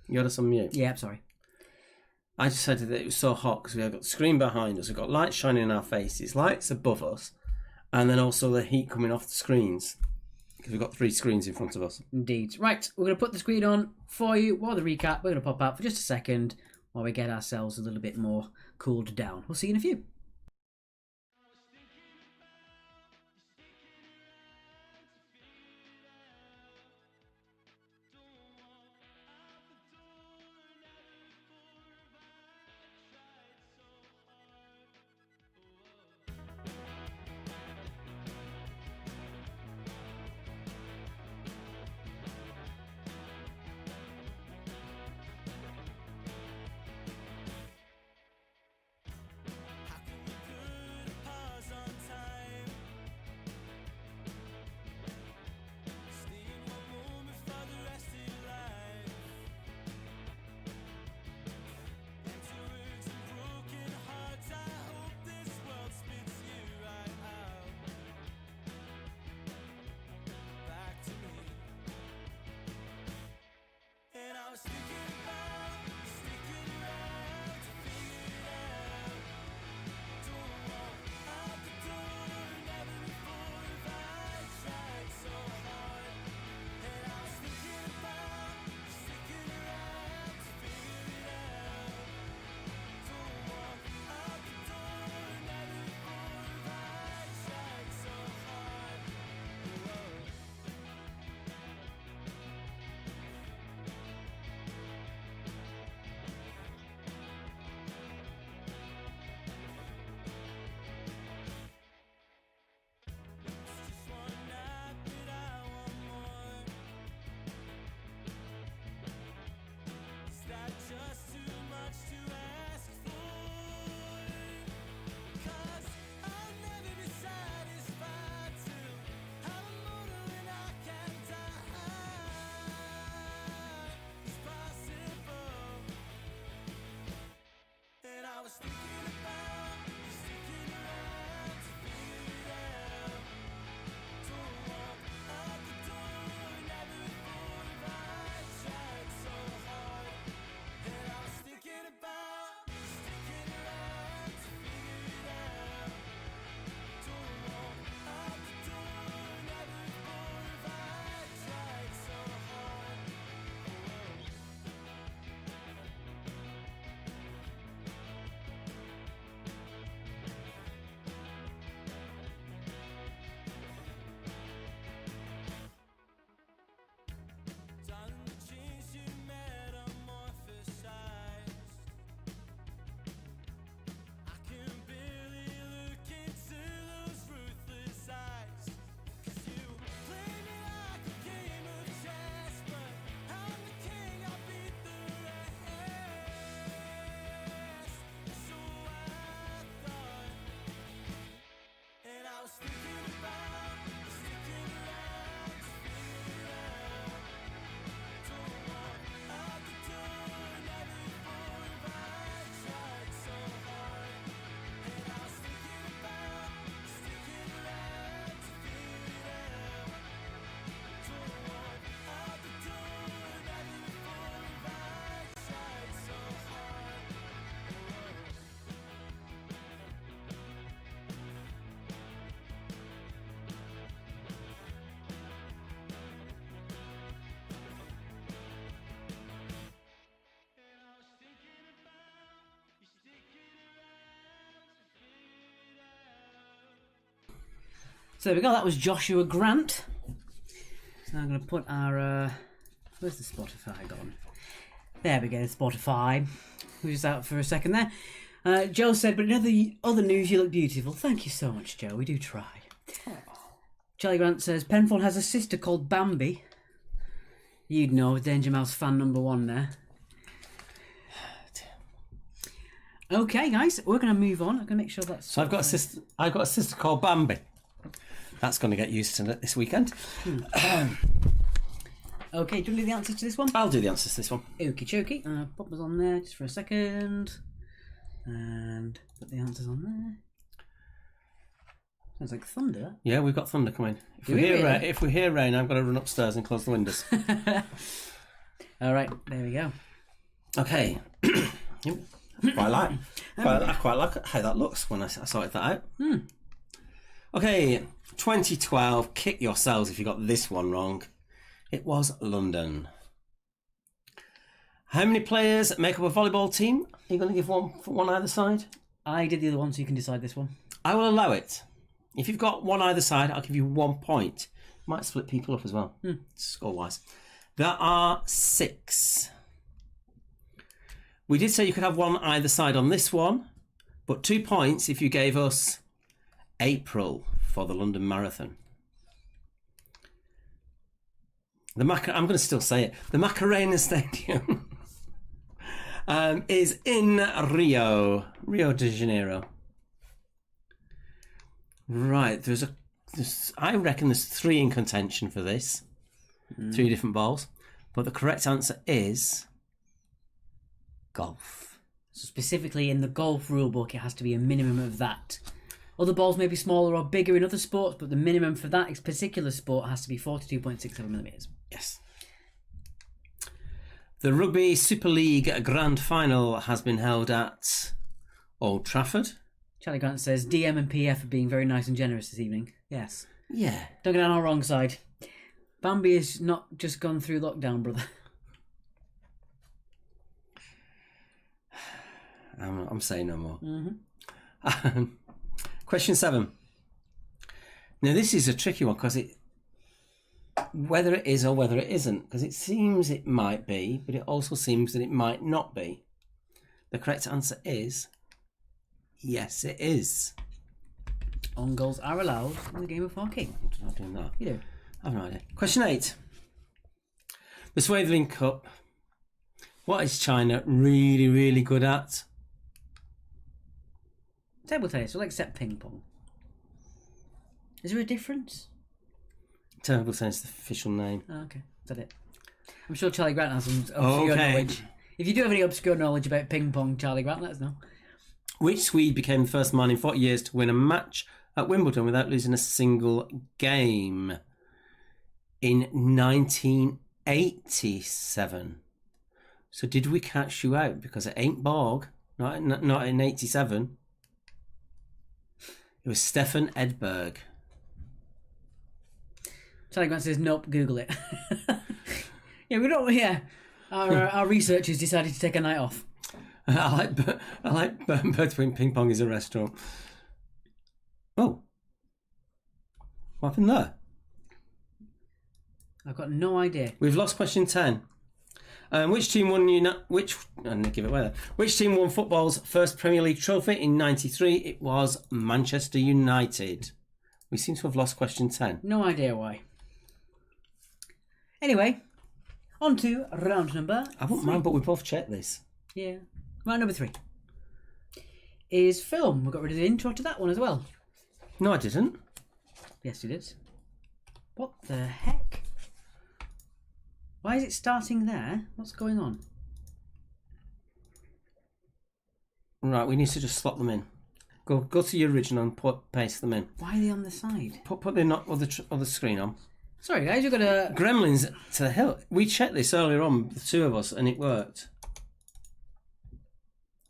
you had us on mute. Yeah, sorry. I just said that it was so hot because we've got the screen behind us, we've got lights shining in our faces, lights above us, and then also the heat coming off the screens because we've got 3 screens in front of us. Indeed. Right, we're going to put the screen on for you while the recap. We're going to pop out for just a second while we get ourselves a little bit more cooled down. We'll see you in a few. So there we go. That was Joshua Grant. So I'm going to put our... where's the Spotify gone? There we go, Spotify. We were just out for a second there. Joe said, but in other news, you look beautiful. Thank you so much, Joe. We do try. Charlie Grant says, Penfold has a sister called Bambi. You'd know, Danger Mouse fan number 1 there. Okay, guys, we're going to move on. I'm going to make sure that's... So I've got a sister called Bambi. That's going to get used to it this weekend. Okay, do you want to do the answers to this one? I'll do the answers to this one. Okie chokie. Pop us on there just for a second. And put the answers on there. Sounds like thunder. Yeah, we've got thunder coming. If we hear rain, I've got to run upstairs and close the windows. All right, there we go. Okay. I quite like how that looks when I sorted that out. Okay, 2012. Kick yourselves if you got this one wrong. It was London. How many players make up a volleyball team? Are you going to give one for one either side? I did the other one, so you can decide this one. I will allow it. If you've got one either side, I'll give you 1 point. Might split people up as well, score-wise. There are 6. We did say you could have one either side on this one, but 2 points if you gave us April for the London Marathon. I'm going to still say it. The Macarena Stadium is in Rio de Janeiro. Right, I reckon there's 3 in contention for this. 3 different balls. But the correct answer is golf. So specifically in the golf rulebook, it has to be a minimum of that. Other balls may be smaller or bigger in other sports, but the minimum for that particular sport has to be 42.67 millimetres. Yes. The Rugby Super League Grand Final has been held at Old Trafford. Charlie Grant says, DM and PF are being very nice and generous this evening. Yes. Yeah. Don't get on our wrong side. Bambi has not just gone through lockdown, brother. I'm saying no more. Question 7. Now this is a tricky one because whether it is or whether it isn't, because it seems it might be, but it also seems that it might not be. The correct answer is yes, it is. On goals are allowed in the game of hockey. I'm not doing that. You do. I have no idea. Question 8. The Swaithling Cup. What is China really, really good at? Table tennis, we'll accept ping pong. Is there a difference? Table tennis, the official name. Oh, okay, is that it? I'm sure Charlie Grant has some obscure knowledge. If you do have any obscure knowledge about ping pong, Charlie Grant, let us know. Which Swede became the first man in 40 years to win a match at Wimbledon without losing a single game? In 1987. So did we catch you out? Because it ain't Borg, not in 87. It was Stefan Edberg. Charlie Grant says, nope, Google it. Yeah, we don't. Yeah, our researchers decided to take a night off. I like Birdswing Ping Pong is a restaurant. Oh, what happened there? I've got no idea. We've lost question 10. Which team won? Which team won football's first Premier League trophy in '93? It was Manchester United. We seem to have lost question 10. No idea why. Anyway, on to round number. I wouldn't mind, but we both checked this. Yeah, round number 3 is film. We got rid of the intro to that one as well. No, I didn't. Yes, you did. What the heck? Why is it starting there? What's going on? Right, we need to just slot them in. Go to your original and paste them in. Why are they on the side? Put the other screen on. Sorry, guys, you've got a... Gremlins to the hill. We checked this earlier on, the 2 of us, and it worked.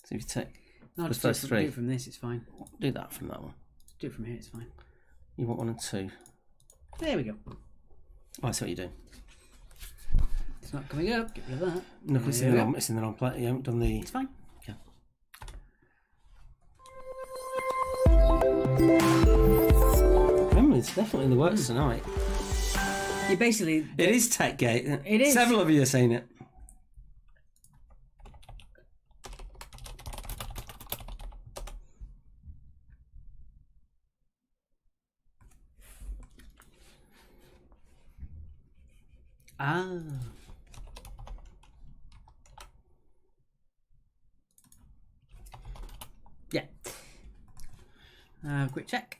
So if you take No, the just first do 3. it from this, it's fine. Do that from that one. Do it from here, it's fine. You want 1 and 2. There we go. Oh, I see what you're doing. It's not coming up. Get rid of that. No, it's in the wrong place. You haven't done the... It's fine. Yeah. Gremlins it's definitely in the works tonight. You basically. It is Techgate. It is. Several of you have seen it. Ah. Yeah. Quick check.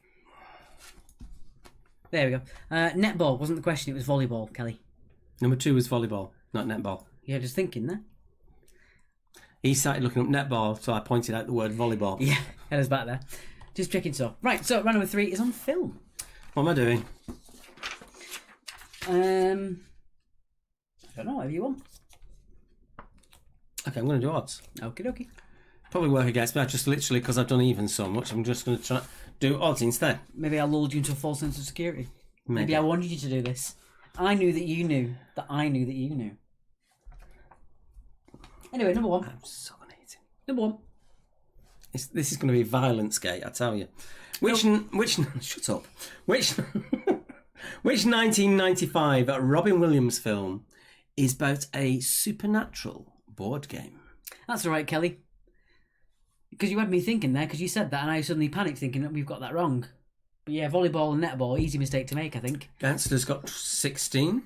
There we go. Netball wasn't the question, it was volleyball, Kelly. Number 2 was volleyball, not netball. Yeah, just thinking there. He started looking up netball, so I pointed out the word volleyball. Yeah, head us back there. Just checking so. Right, so round number 3 is on film. What am I doing? I don't know, whatever you want. Okay, I'm going to do odds. Okie dokie. Probably work against me. I just literally, because I've done even so much, I'm just going to try do odds instead. Maybe I lulled you into a false sense of security. Maybe Maybe. I wanted you to do this. I knew that you knew that I knew that you knew. Anyway, number 1. I'm so going to hate him. Number 1. This is going to be violence gate, I tell you. Which shut up. Which 1995 Robin Williams film is about a supernatural board game? That's all right, Kelly. Because you had me thinking there, because you said that, and I suddenly panicked thinking that we've got that wrong. But yeah, volleyball and netball, easy mistake to make, I think. Gangster's got 16.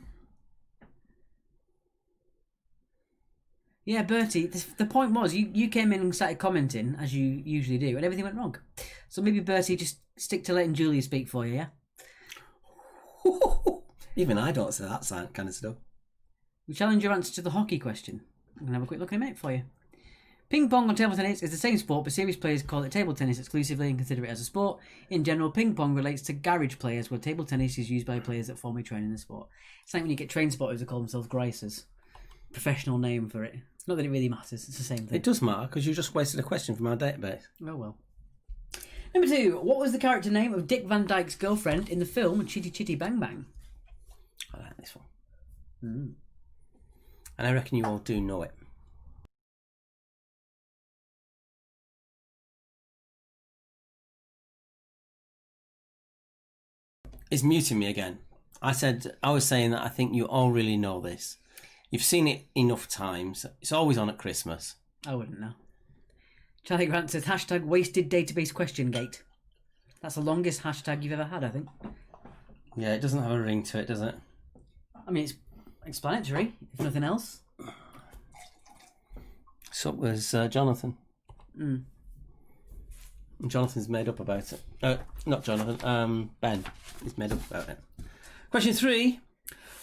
Yeah, Bertie, the point was, you came in and started commenting, as you usually do, and everything went wrong. So maybe, Bertie, just stick to letting Julia speak for you, yeah? Even I don't say that kind of stuff. We challenge your answer to the hockey question. I'm going to have a quick look at it for you. Ping pong or table tennis is the same sport, but serious players call it table tennis exclusively and consider it as a sport. In general, ping pong relates to garage players, where table tennis is used by players that formally train in the sport. It's like when you get train spotters who call themselves gricers. Professional name for it. Not that it really matters, it's the same thing. It does matter, because you just wasted a question from our database. Oh well. Number 2, what was the character name of Dick Van Dyke's girlfriend in the film Chitty Chitty Bang Bang? I like this one. And I reckon you all do know it. It's muting me again. I was saying that I think you all really know this. You've seen it enough times. It's always on at Christmas. I wouldn't know. Charlie Grant says hashtag wasted database question gate. That's the longest hashtag you've ever had, I think. Yeah, it doesn't have a ring to it, does it? I mean, it's explanatory, if nothing else. So was Jonathan. Jonathan's made up about it. Not Jonathan, Ben. He's made up about it. Question 3.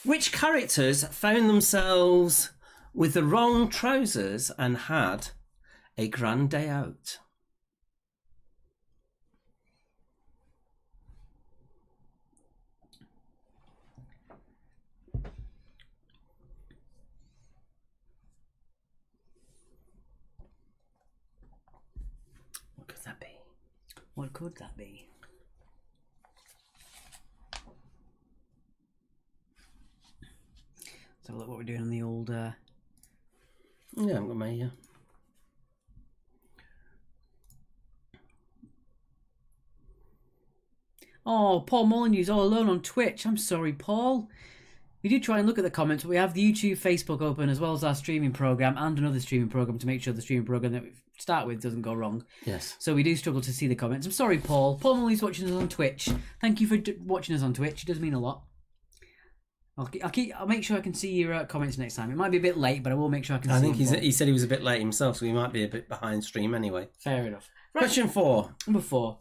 Which characters found themselves with the wrong trousers and had a grand day out? What could that be? What could that be? Let's have a look what we're doing on the old... Yeah, I've got my Oh, Paul Molyneux's all alone on Twitch. I'm sorry, Paul. We do try and look at the comments, but we have the YouTube, Facebook open, as well as our streaming program and another streaming program to make sure the streaming program that we start with doesn't go wrong. Yes. So we do struggle to see the comments. I'm sorry, Paul. Paul Molyneux's watching us on Twitch. Thank you for watching us on Twitch. It does mean a lot. I'll make sure I can see your comments next time. It might be a bit late, but I will make sure I can see I think them, Paul. he said he was a bit late himself, so he might be a bit behind stream anyway. Fair enough. Right. Question 4. Number 4.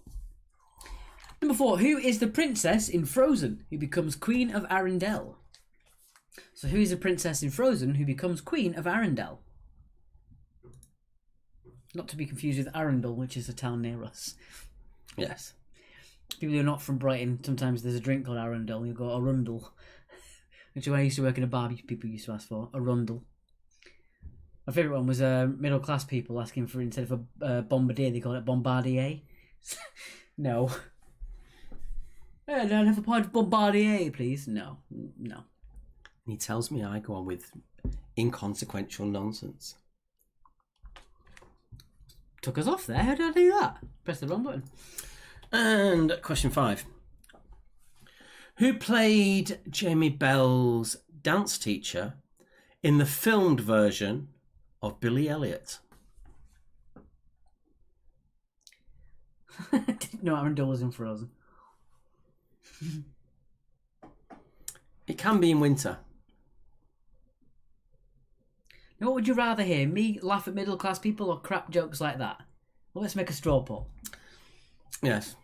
Who is the princess in Frozen who becomes Queen of Arendelle? So who is the princess in Frozen who becomes Queen of Arendelle? Not to be confused with Arundel, which is a town near us. Yes. People who are not from Brighton, sometimes there's a drink called Arundel. You go Arundel. Which is when I used to work in a bar, people used to ask for Arundel. My favourite one was middle class people asking for, instead of a bombardier, they call it bombardier. No. I'd have a pint of bombardier, please. No. He tells me I go on with inconsequential nonsense. Took us off there. How did I do that? Press the wrong button. And question 5. Who played Jamie Bell's dance teacher in the filmed version of Billy Elliot? Didn't know Aaron Dole was in Frozen. It can be in winter. Now, what would you rather hear? Me laugh at middle class people or crap jokes like that? Well, let's make a straw poll. Yes.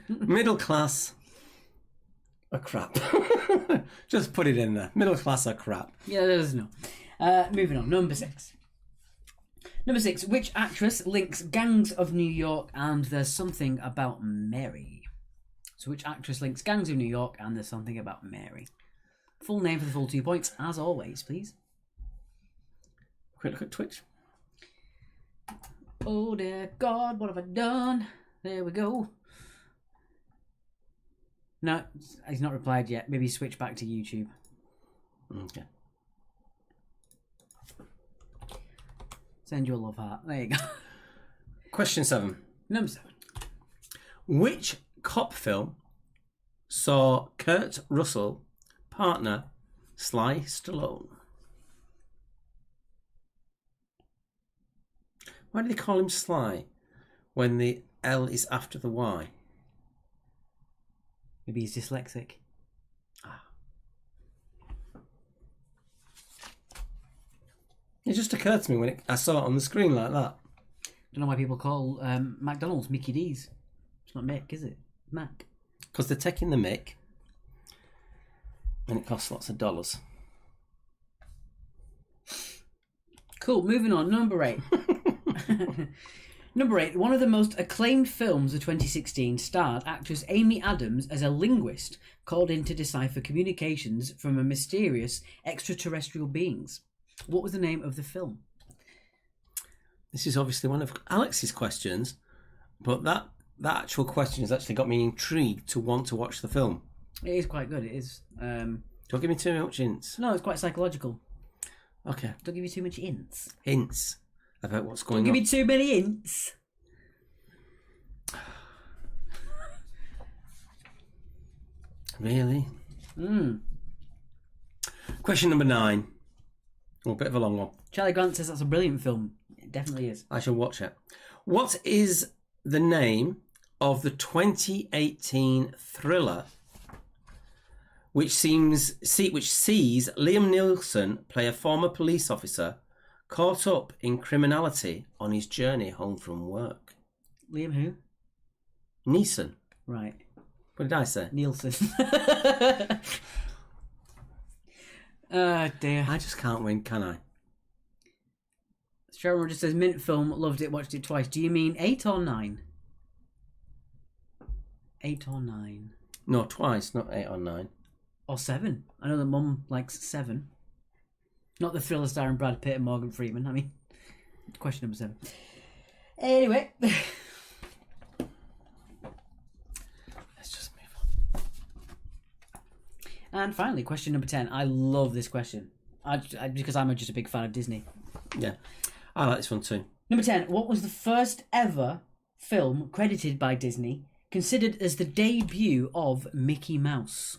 Middle class are crap. Just put it in there. Middle class are crap. Yeah, there's no. Moving on. Number 6. Number 6. Which actress links Gangs of New York and There's Something About Mary? So which actress links Gangs of New York and There's Something About Mary? Full name for the full 2 points, as always, please. Quick look at Twitch. Oh dear God, what have I done? There we go. No, he's not replied yet. Maybe switch back to YouTube. Okay. Send you a love heart. There you go. Question 7. Number 7. Which cop film saw Kurt Russell partner Sly Stallone? Why do they call him Sly when the L is after the Y? Maybe he's dyslexic. It just occurred to me when I saw it on the screen like that. Don't know why people call McDonald's Mickey D's. It's not Mick, is it? Mac. Because they're taking the mick and it costs lots of dollars. Cool, moving on. Number 8. Number 8. One of the most acclaimed films of 2016 starred actress Amy Adams as a linguist called in to decipher communications from a mysterious extraterrestrial beings. What was the name of the film? This is obviously one of Alex's questions, but that actual question has actually got me intrigued to want to watch the film. It is quite good. It is. Don't give me too much hints. No, it's quite psychological. Okay. Don't give me too much hints. Hints about what's Don't going give on. me too many hints. Really? Question number 9. Oh, a bit of a long one. Charlie Grant says that's a brilliant film. It definitely is. I shall watch it. What is the name of the 2018 thriller which sees Liam Neeson play a former police officer caught up in criminality on his journey home from work? Liam who? Neeson. Right. What did I say? Nielsen. Oh dear. I just can't win, can I? Sharon just says mint film, loved it, watched it twice. Do you mean 8 or 9? 8 or 9? No, twice, not 8 or 9. Or 7. I know that Mum likes 7. Not the thriller starring Brad Pitt and Morgan Freeman. I mean, question number 7. Anyway. Let's just move on. And finally, question number 10. I love this question. Because I'm just a big fan of Disney. Yeah, I like this one too. Number 10. What was the first ever film credited by Disney considered as the debut of Mickey Mouse?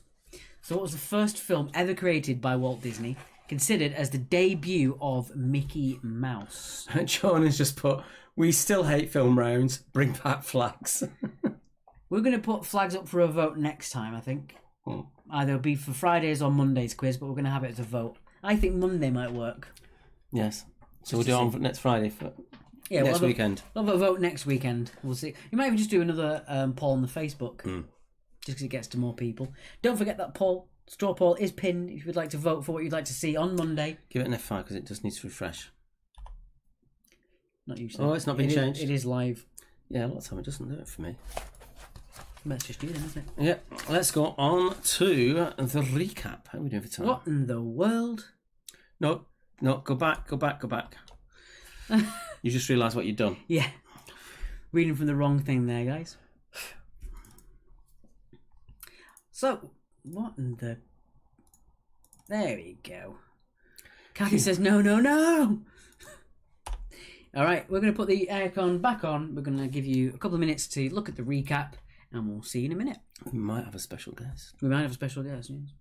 So what was the first film ever created by Walt Disney considered as the debut of Mickey Mouse? John has just put, we still hate film rounds, bring back flags. We're going to put flags up for a vote next time, I think. Either it'll be for Friday's or Monday's quiz, but we're going to have it as a vote. I think Monday might work. Yes. So we'll do it on next Friday for next weekend. We'll have a vote next weekend. We'll see. You might even just do another poll on the Facebook, just because it gets to more people. Don't forget that poll, straw poll, is pinned if you'd like to vote for what you'd like to see on Monday. Give it an F5 because it just needs to refresh. Not usually. Oh, it's not been changed? It is live. Yeah, a lot of time it doesn't do it for me. Let's just do them, isn't it? Yeah, let's go on to the recap. How are we doing for time? What in the world? No, go back. You just realised what you've done. Yeah. Reading from the wrong thing there, guys. So, what in the... There we go. Kathy says, no. All right, we're going to put the aircon back on. We're going to give you a couple of minutes to look at the recap. and we'll see you in a minute. We might have a special guest. We might have a special guest. Yes.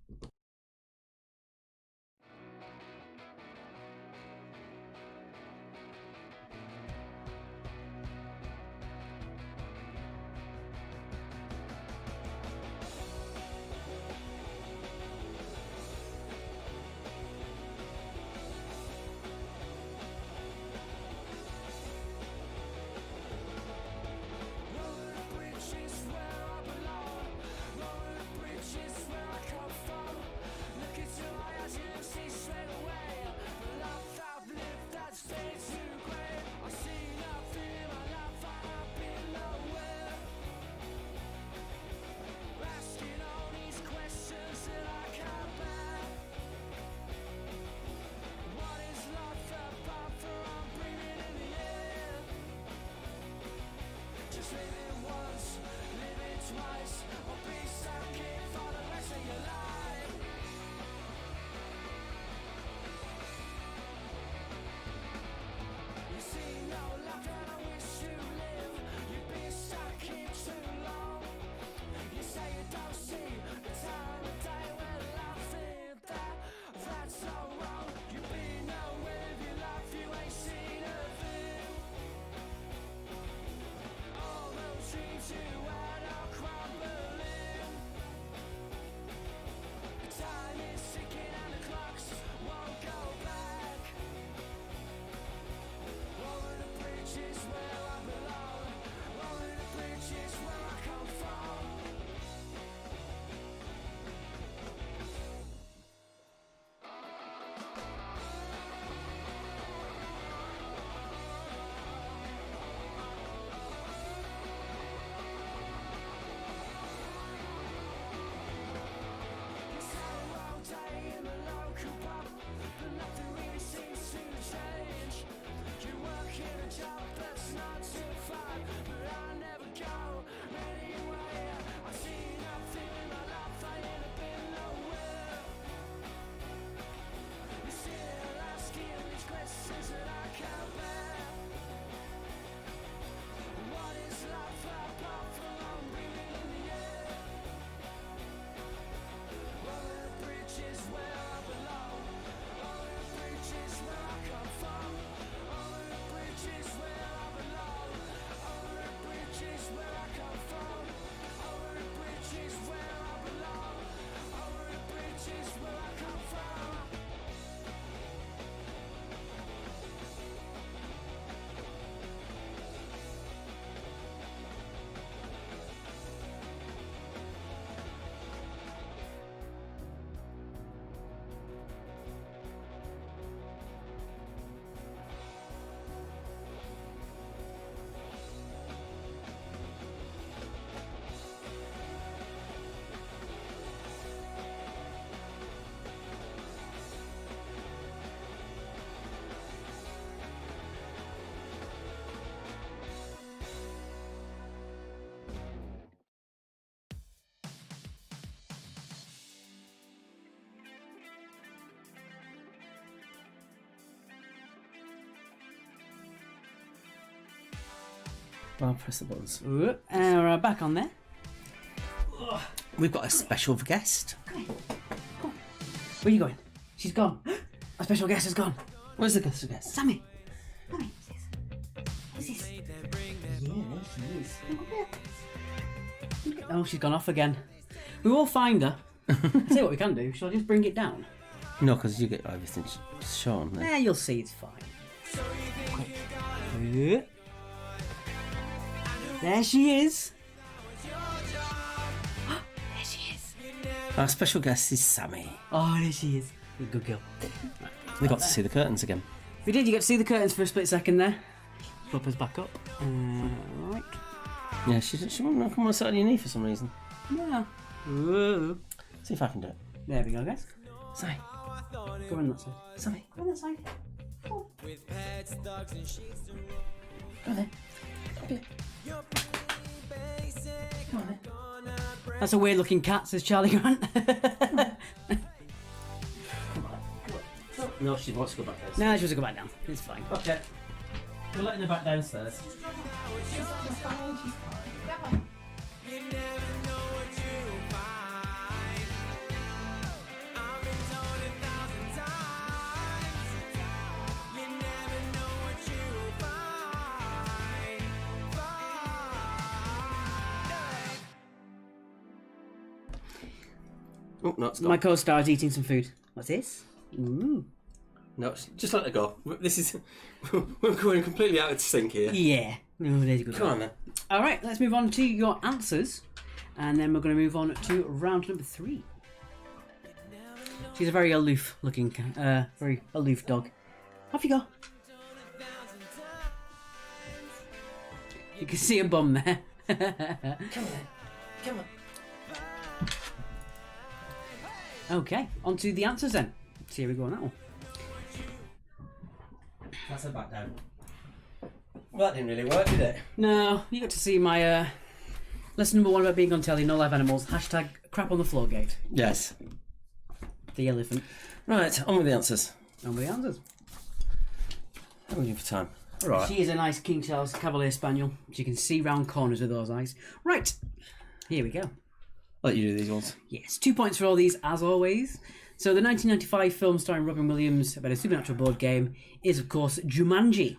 I'll press the buttons. And we're back on there. We've got a special guest. Where are you going? She's gone. Our special guest is gone. Where's the special guest? Sammy. Sammy, who's this? Yeah, there she is. Oh, she's gone off again. We will find her. I'll tell you what we can do. Shall I just bring it down? No, because you get everything shown. Yeah, you'll see. It's fine. Yeah. There she is. There she is. Our special guest is Sammy. Oh, there she is. Good girl. We got to see the curtains again. We did. You get to see the curtains for a split second there. Flip us back up. Right. Yeah, she won't come on the side of your knee for some reason. Yeah. Whoa. See if I can do it. There we go, guys. Sammy. Go on that side. Sammy. Go on that side. Go there. Up here. Come on then. That's a weird looking cat, says Charlie Grant. No, she wants to go back downstairs. No, she wants to go back down. It's fine. Okay. We're letting her back downstairs. You never know what you'll find. I've been told 1,000 times. You never know what you'll find. Oh, no, it's gone. My co-star is eating some food. What's this? Ooh. No, just let it go. This is we're going completely out of sync here. Yeah. Oh, there's a good Come one. on then. All right, let's move on to your answers, and then we're going to move on to round number 3. She's a very aloof-looking, very aloof dog. Off you go. You can see a bum there. Come on. Come on. Okay, on to the answers then. See how we go on that one. That's a back down. Well, that didn't really work, did it? No, you got to see my lesson number 1 about being on telly, no live animals. Hashtag crap on the floor gate. Yes. The elephant. Right, on with the answers. On with the answers. How are we doing for time? All right. She is a nice King Charles Cavalier Spaniel. She can see round corners with those eyes. Right, here we go. I'll let you do these ones. Yes, 2 points for all these, as always. So the 1995 film starring Robin Williams about a supernatural board game is, of course, Jumanji.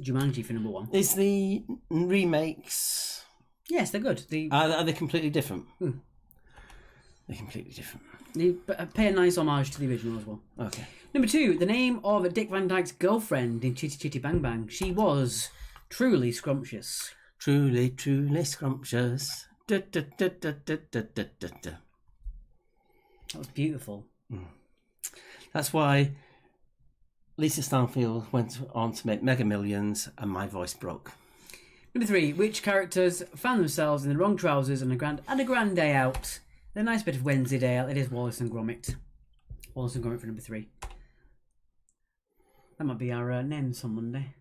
Jumanji for number 1. Is the remakes... Yes, they're good. Are they completely different? They're completely different. They pay a nice homage to the original as well. Okay. Number 2, the name of Dick Van Dyke's girlfriend in Chitty Chitty Bang Bang. She was truly scrumptious. Truly, truly scrumptious. Da, da, da, da, da, da, da, da, da. That was beautiful. That's why Lisa Stanfield went on to make Mega Millions and my voice broke. Number 3, which characters found themselves in the wrong trousers on a grand day out? A nice bit of Wednesday day out. It is Wallace and Gromit. Wallace and Gromit for number 3. That might be our names on Monday.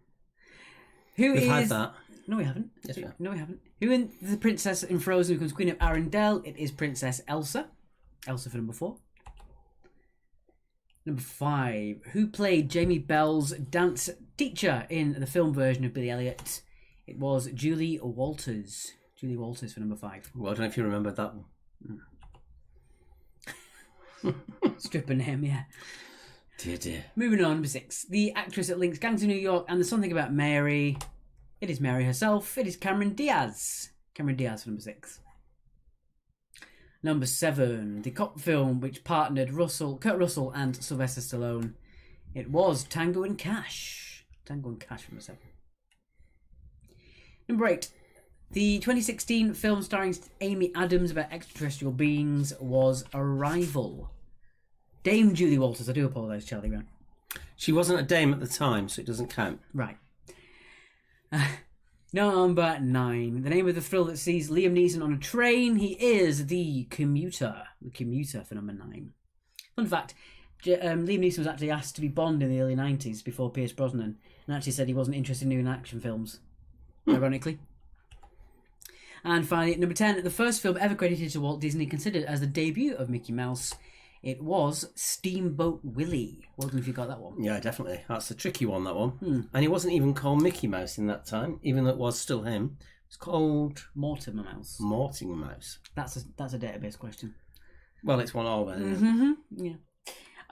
We've had that. No, we haven't. Yes, we have. No, we haven't. Who in the princess in Frozen becomes Queen of Arendelle? It is Princess Elsa. Elsa for number 4. Number 5. Who played Jamie Bell's dance teacher in the film version of Billy Elliot? It was Julie Walters. Julie Walters for number 5. Well, I don't know if you remembered that one. Stripper name, yeah. Dear, dear. Moving on, number 6. The actress that links Gangs of New York and There's Something About Mary. It is Mary herself. It is Cameron Diaz. Cameron Diaz for number 6. Number 7. The cop film which partnered Kurt Russell and Sylvester Stallone. It was Tango and Cash. Tango and Cash for number 7. Number 8. The 2016 film starring Amy Adams about extraterrestrial beings was Arrival. Dame Julie Walters. I do apologise, Charlie Brown. She wasn't a dame at the time, so it doesn't count. Right. Number 9. The name of the thrill that sees Liam Neeson on a train. He is the Commuter. The Commuter for number 9. Fun fact, Liam Neeson was actually asked to be Bond in the early 90s before Pierce Brosnan, and actually said he wasn't interested in doing action films, ironically. And finally, number 10, the first film ever credited to Walt Disney, considered as the debut of Mickey Mouse. It was Steamboat Willie. Well done if you got that one. Yeah, definitely. That's a tricky one, that one. And he wasn't even called Mickey Mouse in that time, even though it was still him. It's called Mortimer Mouse. Mortimer Mouse. That's a database question. Well, it's one all then. Yeah.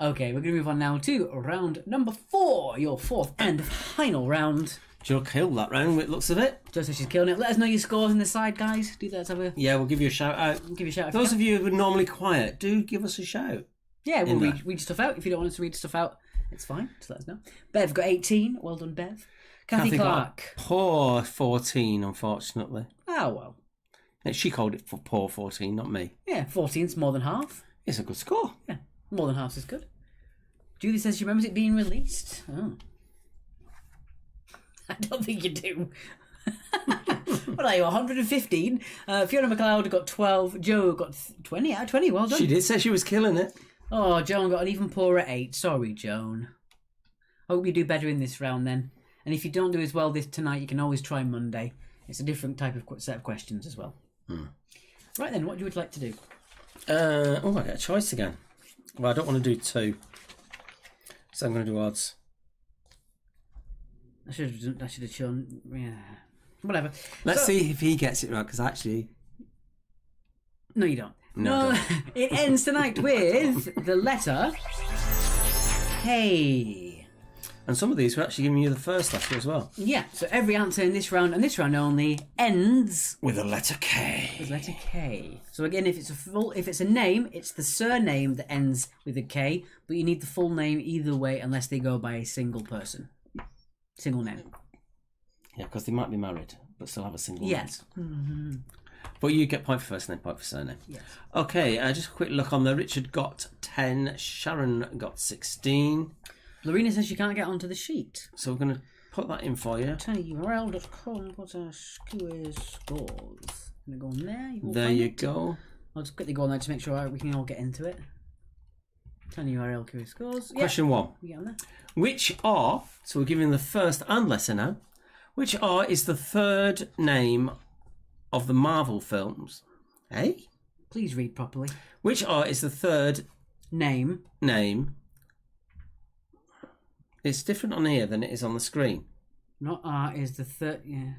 Okay, we're going to move on now to round number 4, your 4th and final round. She'll kill that round with looks of it. Just as she's killing it. Let us know your scores in the side, guys. Do that. Let's have a Yeah, we'll give you a shout out. give you a shout out. Those of you who are normally quiet, do give us a shout. Yeah, we'll in read stuff out. If you don't want us to read stuff out, it's fine. Just let us know. Bev got 18. Well done, Bev. Kathy got Clark. a poor 14, unfortunately. Oh, well. She called it for poor 14, not me. Yeah, 14's more than half. It's a good score. Yeah, more than half is good. Julie says she remembers it being released. Oh. I don't think you do. What are you, 115? Fiona McLeod got 12. Joe got 20 out of 20. Well done. She did say she was killing it. Oh, Joan got an even poorer 8. Sorry, Joan. Hope you do better in this round then. And if you don't do as well tonight, you can always try Monday. It's a different type of set of questions as well. Right then, what would you like to do? I get a choice again. Well, I don't want to do 2. So I'm going to do odds. I should have shown. Yeah. Whatever. Let's So- see if he gets it right, because actually, No, you don't. No, I It ends tonight with the letter K. And some of these were actually giving you the first letter as well. Yeah, so every answer in this round and this round only ends With a letter K. with letter K. So again, if it's a name, it's the surname that ends with a K, but you need the full name either way unless they go by a single person. Single name. Yeah, because they might be married, but still have a single Yes. name. But you get point for first name, point for surname. Yes. Okay, just a quick look on there. Richard got 10, Sharon got 16. Lorena says she can't get onto the sheet. So we're going to put that in for you. tinyurl.com, what's our quiz scores? I'm going to go on there. You will There find you it. go. I'll just quickly go on there to make sure we can all get into it. tinyurl quiz scores. Yeah, Question 1. we get on there. Which are, so we're giving the first and lesser now, which are is the third name of the Marvel films? Eh? Please read properly. Which are is the third Name. name? It's different on here than it is on the screen. Not R is the third. Yeah.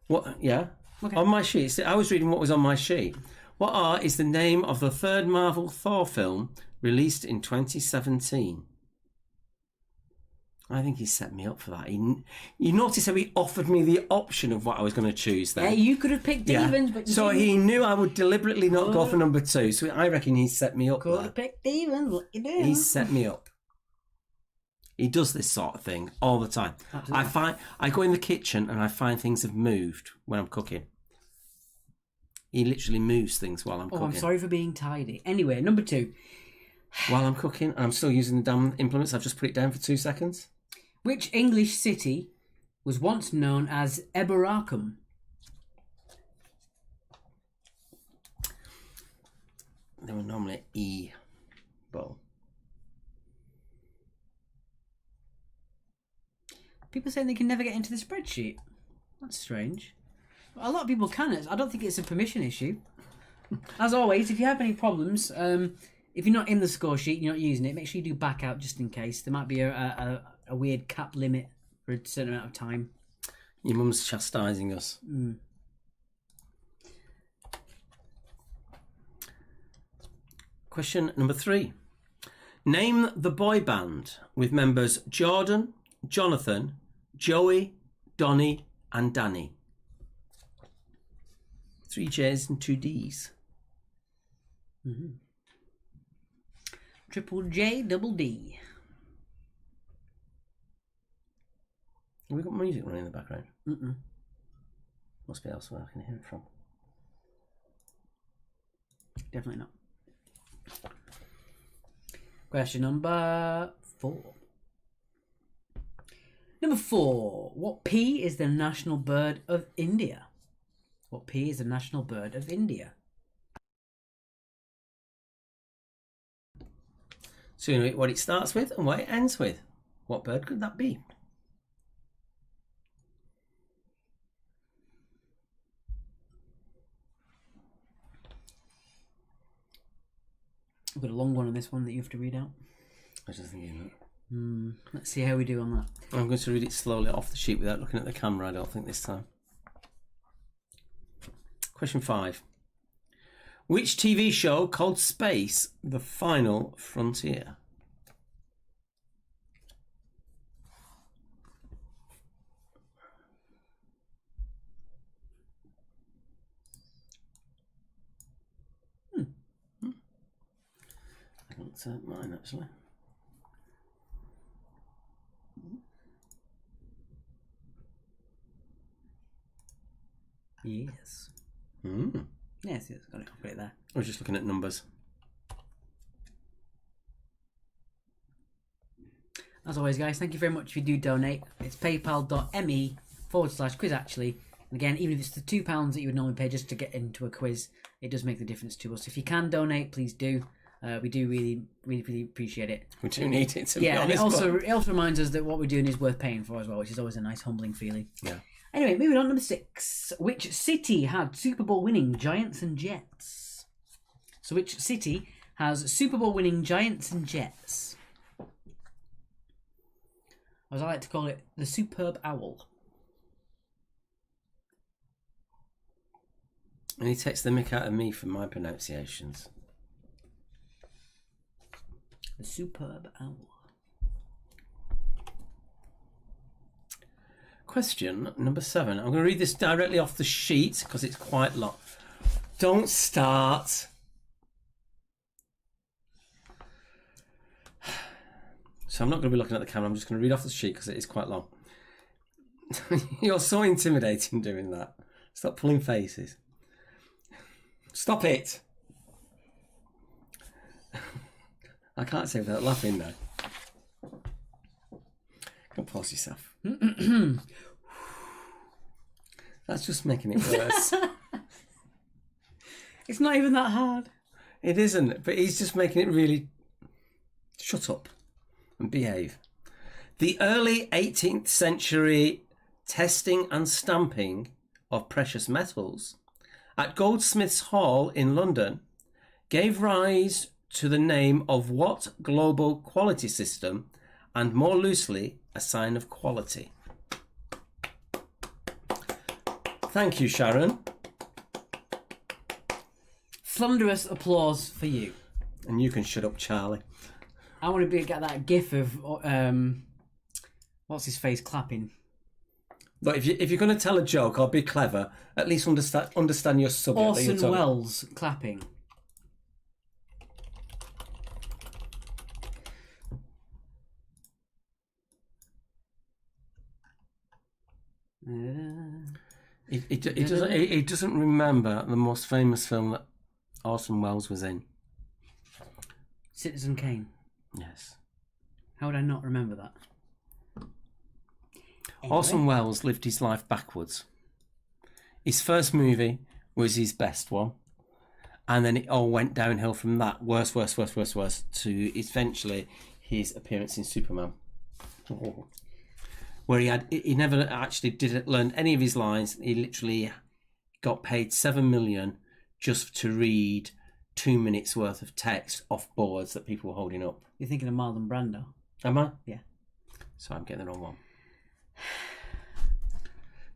What? Yeah. Okay. On my sheet, I was reading what was on my sheet. What are is the name of the third Marvel Thor film released in 2017? I think he set me up for that. You notice how he offered me the option of what I was going to choose there. Yeah, you could have picked Evans, but you so didn't. he knew I would deliberately not go for number 2. So I reckon he set me up Could there. have picked Evans. What you do? He set me up. He does this sort of thing all the time. Absolutely. I go in the kitchen and I find things have moved when I'm cooking. He literally moves things while I'm Oh, cooking. I'm sorry for being tidy. Anyway, number 2. While I'm cooking, and I'm still using the damn implements. I've just put it down for 2 seconds. Which English city was once known as Eboracum? They were normally E bowl. People saying they can never get into the spreadsheet. That's strange. A lot of people can. I don't think it's a permission issue. As always, if you have any problems, if you're not in the score sheet, you're not using it, make sure you do back out just in case. There might be a weird cap limit for a certain amount of time. Your mum's chastising us. Question number 3. Name the boy band with members Jordan, Jonathan, Joey, Donny and Danny. 3 J's and 2 D's. Triple J, double D. Have we got music running in the background? Mm-mm. Must be elsewhere I can hear it from. Definitely not. Question number 4. Number 4. What P is the national bird of India? What P is the national bird of India? So you know what it starts with and what it ends with. What bird could that be? I've got a long one on this one that you have to read out. I was just thinking that. Let's see how we do on that. I'm going to read it slowly off the sheet without looking at the camera, I don't think, this time. Question 5. Which TV show called Space The Final Frontier? I don't mine, actually. Yes. Yes, it's got it. I'll put it there. I was just looking at numbers. As always, guys, thank you very much if you do donate. It's paypal.me/quiz actually. And again, even if it's the £2 that you would normally pay just to get into a quiz, it does make the difference to us. If you can donate, please do. We do really appreciate it. We do need it, to be Yeah, and honest. it also reminds us that what we're doing is worth paying for as well, which is always a nice humbling feeling. Yeah. Anyway, moving on, number 6. Which city had Super Bowl winning Giants and Jets? So which city has Super Bowl winning Giants and Jets? As I like to call it, the Superb Owl. And he takes the mick out of me for my pronunciations. The superb owl. Question number 7. I'm going to read this directly off the sheet because it's quite long. Don't start. So I'm not going to be looking at the camera. I'm just going to read off the sheet because it is quite long. You're so intimidating doing that. Stop pulling faces. Stop it. I can't say without laughing though. Compose yourself. That's just making it worse. It's not even that hard. It isn't, but he's just making it really... Shut up and behave. The early 18th century testing and stamping of precious metals at Goldsmiths Hall in London gave rise to the name of what global quality system, and more loosely, a sign of quality? Thank you, Sharon. Thunderous applause for you. And you can shut up, Charlie. I want to get that gif of what's his face clapping. Look, if you're going to tell a joke or be clever, at least understand your subject. that you're Orson talking- Welles clapping. He doesn't remember the most famous film that Orson Welles was in. Citizen Kane. Yes. How would I not remember that? Orson Welles lived his life backwards. His first movie was his best one. And then it all went downhill from that. Worse, to eventually his appearance in Superman. Where he never actually did learn any of his lines. He literally got paid $7 million just to read 2 minutes worth of text off boards that people were holding up. You're thinking of Marlon Brando. Am I? Yeah. So I'm getting the wrong one.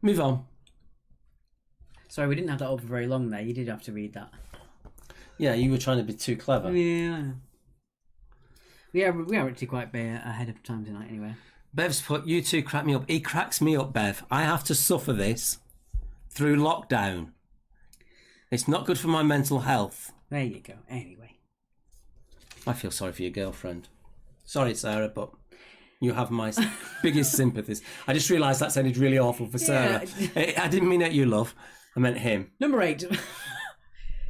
Move on. Sorry, we didn't have that up for very long there. You did have to read that. Yeah, you were trying to be too clever. Yeah, I know. We are actually quite ahead of time tonight anyway. Bev's put, you two crack me up. He cracks me up, Bev. I have to suffer this through lockdown. It's not good for my mental health. There you go. Anyway. I feel sorry for your girlfriend. Sorry, Sarah, but you have my biggest sympathies. I just realised that sounded really awful for Sarah. I didn't mean it, you love. I meant him. Number 8.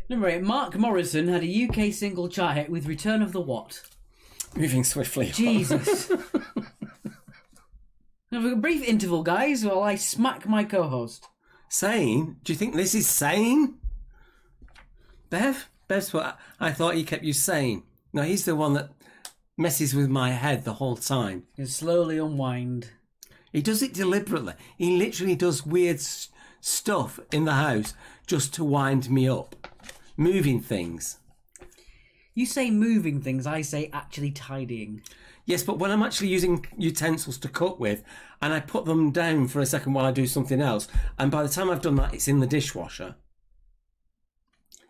Number 8. Mark Morrison had a UK single chart hit with Return of the What? Moving swiftly on. Jesus. Have a brief interval, guys, while I smack my co-host. Sane? Do you think this is sane? Bev's what I thought he kept you sane. No, he's the one that messes with my head the whole time. You slowly unwind. He does it deliberately. He literally does weird stuff in the house just to wind me up. Moving things. You say moving things, I say actually tidying. Yes, but when I'm actually using utensils to cook with, and I put them down for a second while I do something else, and by the time I've done that, it's in the dishwasher.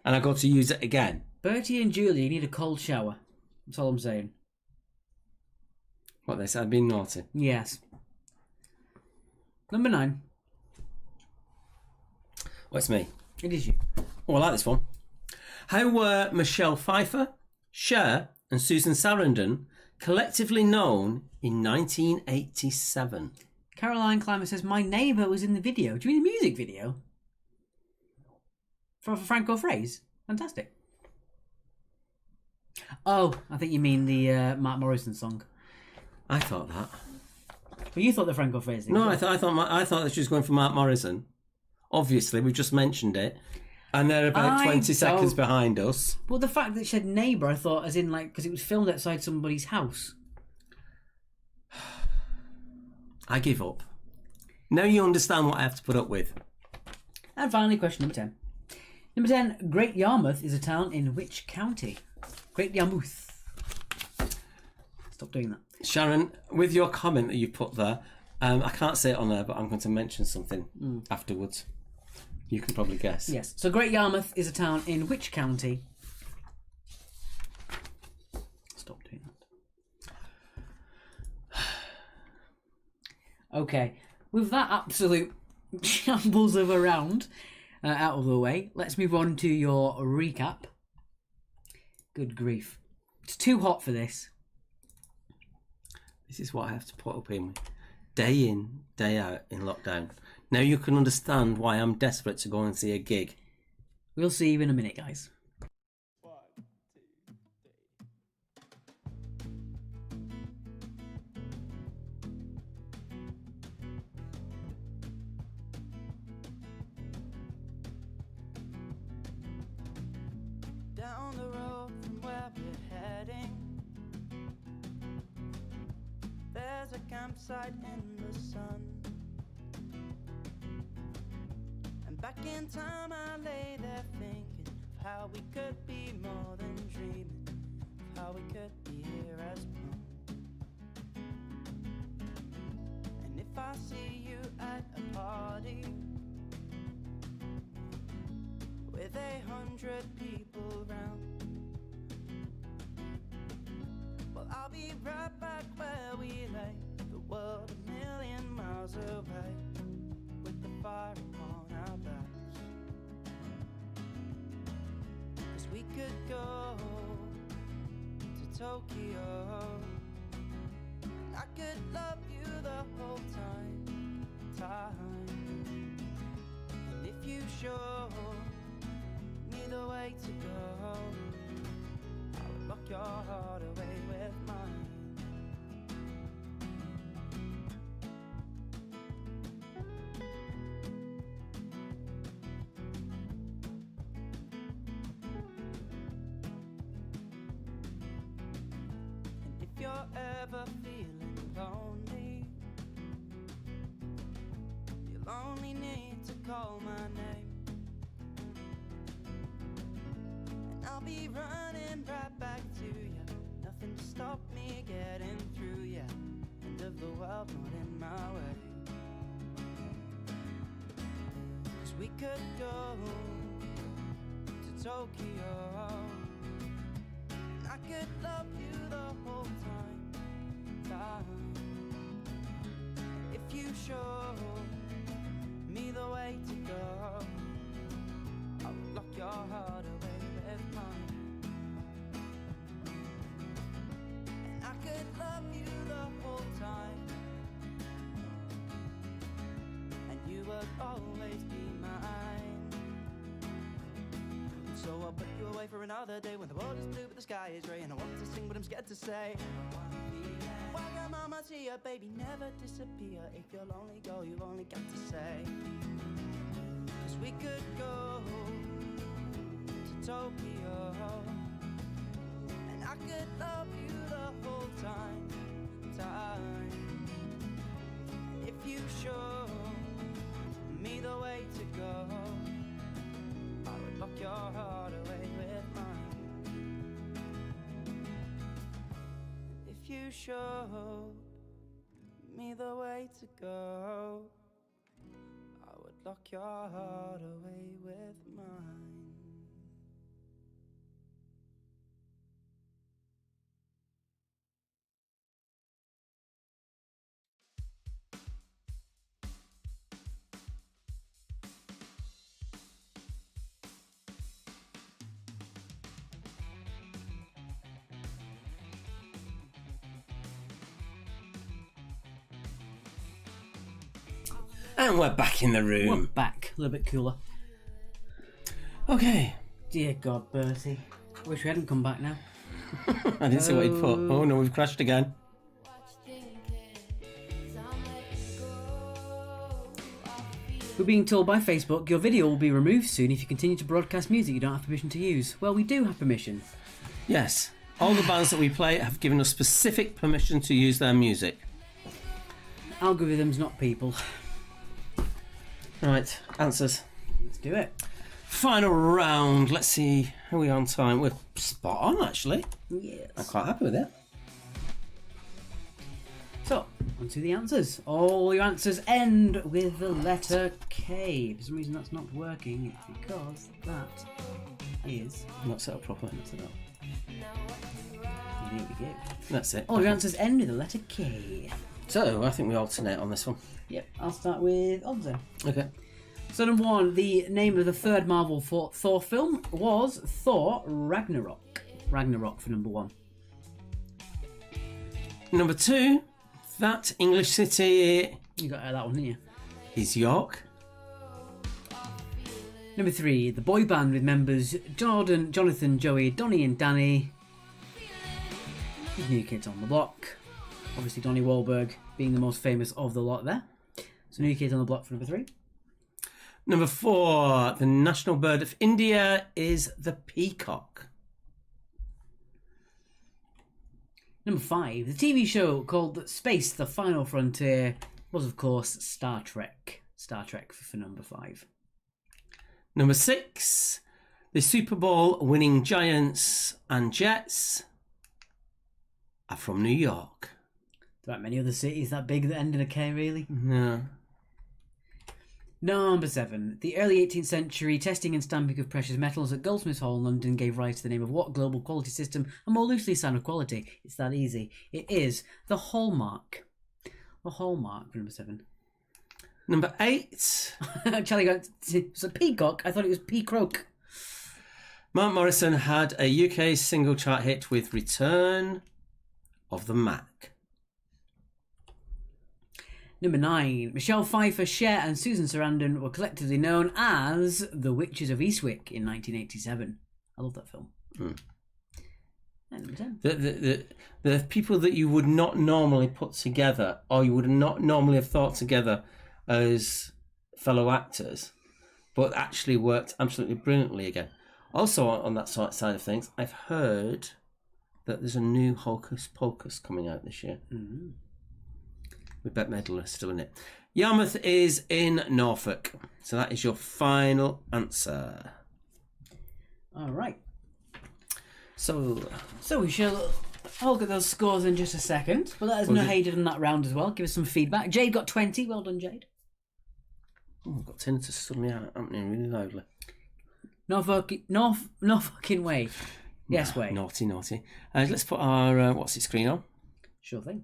And I go to use it again. Bertie and Julie need a cold shower. That's all I'm saying. What, they said I'd been naughty? Yes. Number 9. Well, it's me. It is you. Oh, I like this one. How were Michelle Pfeiffer, Cher, and Susan Sarandon collectively known in 1987? Caroline Clymer says, my neighbour was in the video. Do you mean the music video? For Franco Phrase? Fantastic. Oh, I think you mean the Mark Morrison song. I thought that. Well, you thought the Franco Phrase thing. No, I thought that she was going for Mark Morrison. Obviously, we just mentioned it. And they're about 20 seconds behind us. Well, the fact that she said neighbour, I thought, as in, like, because it was filmed outside somebody's house. I give up. Now you understand what I have to put up with. And finally, question number 10. Number 10, Great Yarmouth is a town in which county? Great Yarmouth. Stop doing that. Sharon, with your comment that you put there, I can't say it on there, but I'm going to mention something afterwards. You can probably guess. Yes. So Great Yarmouth is a town in which county? Stop doing that. Okay. With that absolute shambles of a round out of the way, let's move on to your recap. Good grief. It's too hot for this. This is what I have to put up in day in, day out in lockdown. Now you can understand why I'm desperate to go and see a gig. We'll see you in a minute, guys. Down the road from where we're heading, there's a campsite in the sun. And back in time I lay there thinking of how we could be more than dreaming, of how we could be here as one. And if I see you at a party with 100 people round, well, I'll be right back where we lay, the world 1,000,000 miles away, with the fire upon our backs. 'Cause we could go to Tokyo, and I could love you the whole time. And if you show me the way to go, I would lock your heart away with mine. And if you're ever feeling lonely, you'll only need to call my name. I'll be running right back to you. Nothing to stop me getting through you. End of the world not in my way. 'Cause we could go to Tokyo, and I could love you the whole time. And if you show me the way to go, I would lock your heart away with mine. And I could love you the whole time, and you would always be mine. So I'll put you away for another day, when the world is blue but the sky is grey, and I want to sing but I'm scared to say. Wagamama to you, baby, never disappear. If you're lonely, girl, you've only got to say. 'Cause we could go to Tokyo, and I could love you the whole time. If you show me the way to go, I would lock your heart away with mine. If you show me the way to go, I would lock your heart away with mine. And we're back in the We're room. back. A little bit cooler. Okay. Dear God, Bertie. Wish we hadn't come back now. I didn't see what he'd put. Oh no, we've crashed again. We're being told by Facebook your video will be removed soon if you continue to broadcast music you don't have permission to use. Well, we do have permission. Yes. All the bands that we play have given us specific permission to use their music. Algorithms, not people. Right, answers. Let's do it. Final round. Let's see. Are we on time? We're spot on, actually. I'm Yes. quite happy with it. So, On to the answers. All your answers end with the letter K. For some reason that's not working. It's because that is Not set up properly. set up. There we go. That's it. All your answers end with the letter K. So I think we alternate on this one. Yep, I'll start with odds then. Okay. So number one, the name of the third Marvel Thor film was Thor Ragnarok. Ragnarok for number one. Number 2, that English city You got that one, didn't you? is York. Number 3, the boy band with members Jordan, Jonathan, Joey, Donny and Danny. With New Kids on the Block. Obviously Donny Wahlberg being the most famous of the lot there. So New Kids on the Block for number 3. Number 4, the national bird of India is the peacock. Number 5, the TV show called Space, the Final Frontier was of course Star Trek. Star Trek for number 5. Number 6, the Super Bowl winning Giants and Jets are from New York. There aren't many other cities that big that end in a K, really. No. Number 7. The early 18th century testing and stamping of precious metals at Goldsmiths Hall in London gave rise to the name of what global quality system, and more loosely sign of quality? It's that easy. It is the Hallmark. The Hallmark for number 7. Number 8, Charlie got it's a peacock. I thought it was peacock. Mark Morrison had a UK single chart hit with Return of the Mac. Number 9. Michelle Pfeiffer, Cher and Susan Sarandon were collectively known as the Witches of Eastwick in 1987. I love that film. And number 10. The people that you would not normally put together, or you would not normally have thought together as fellow actors, but actually worked absolutely brilliantly again. Also, on that side of things, I've heard that there's a new Hocus Pocus coming out this year. With Bette Midler still in it. Yarmouth is in Norfolk. So that is your final answer. All right. So We shall all get those scores in just a second. But let us know how you did in that round as well. Give us some feedback. Jade got 20. Well done, Jade. I've got tinnitus suddenly happening really loudly. No fucking way. Yes, way. Naughty. Let's put our what's it screen on. Sure thing.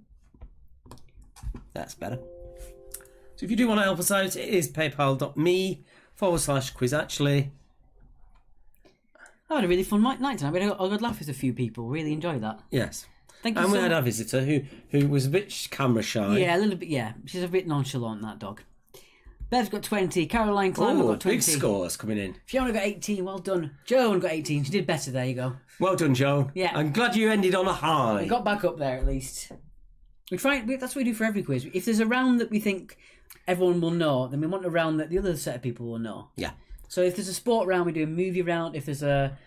That's better. So if you do want to help us out, it is paypal.me/quizactually. I had a really fun night tonight. We had a good laugh with a few people. Really enjoyed that. Yes. Thank you And so we had much. our visitor who was a bit camera shy. Yeah, a little bit, yeah. She's a bit nonchalant, that dog. Bev's got 20. Caroline Clymer Oh, got 20. big scores coming in. Fiona got 18. Well done. Joan got 18. She did better. There you go. Well done, Joan. Yeah. I'm glad you ended on a high. We got back up there at least. That's what we do for every quiz. If there's a round that we think everyone will know, then we want a round that the other set of people will know. Yeah. So if there's a sport round, we do a movie round. If there's a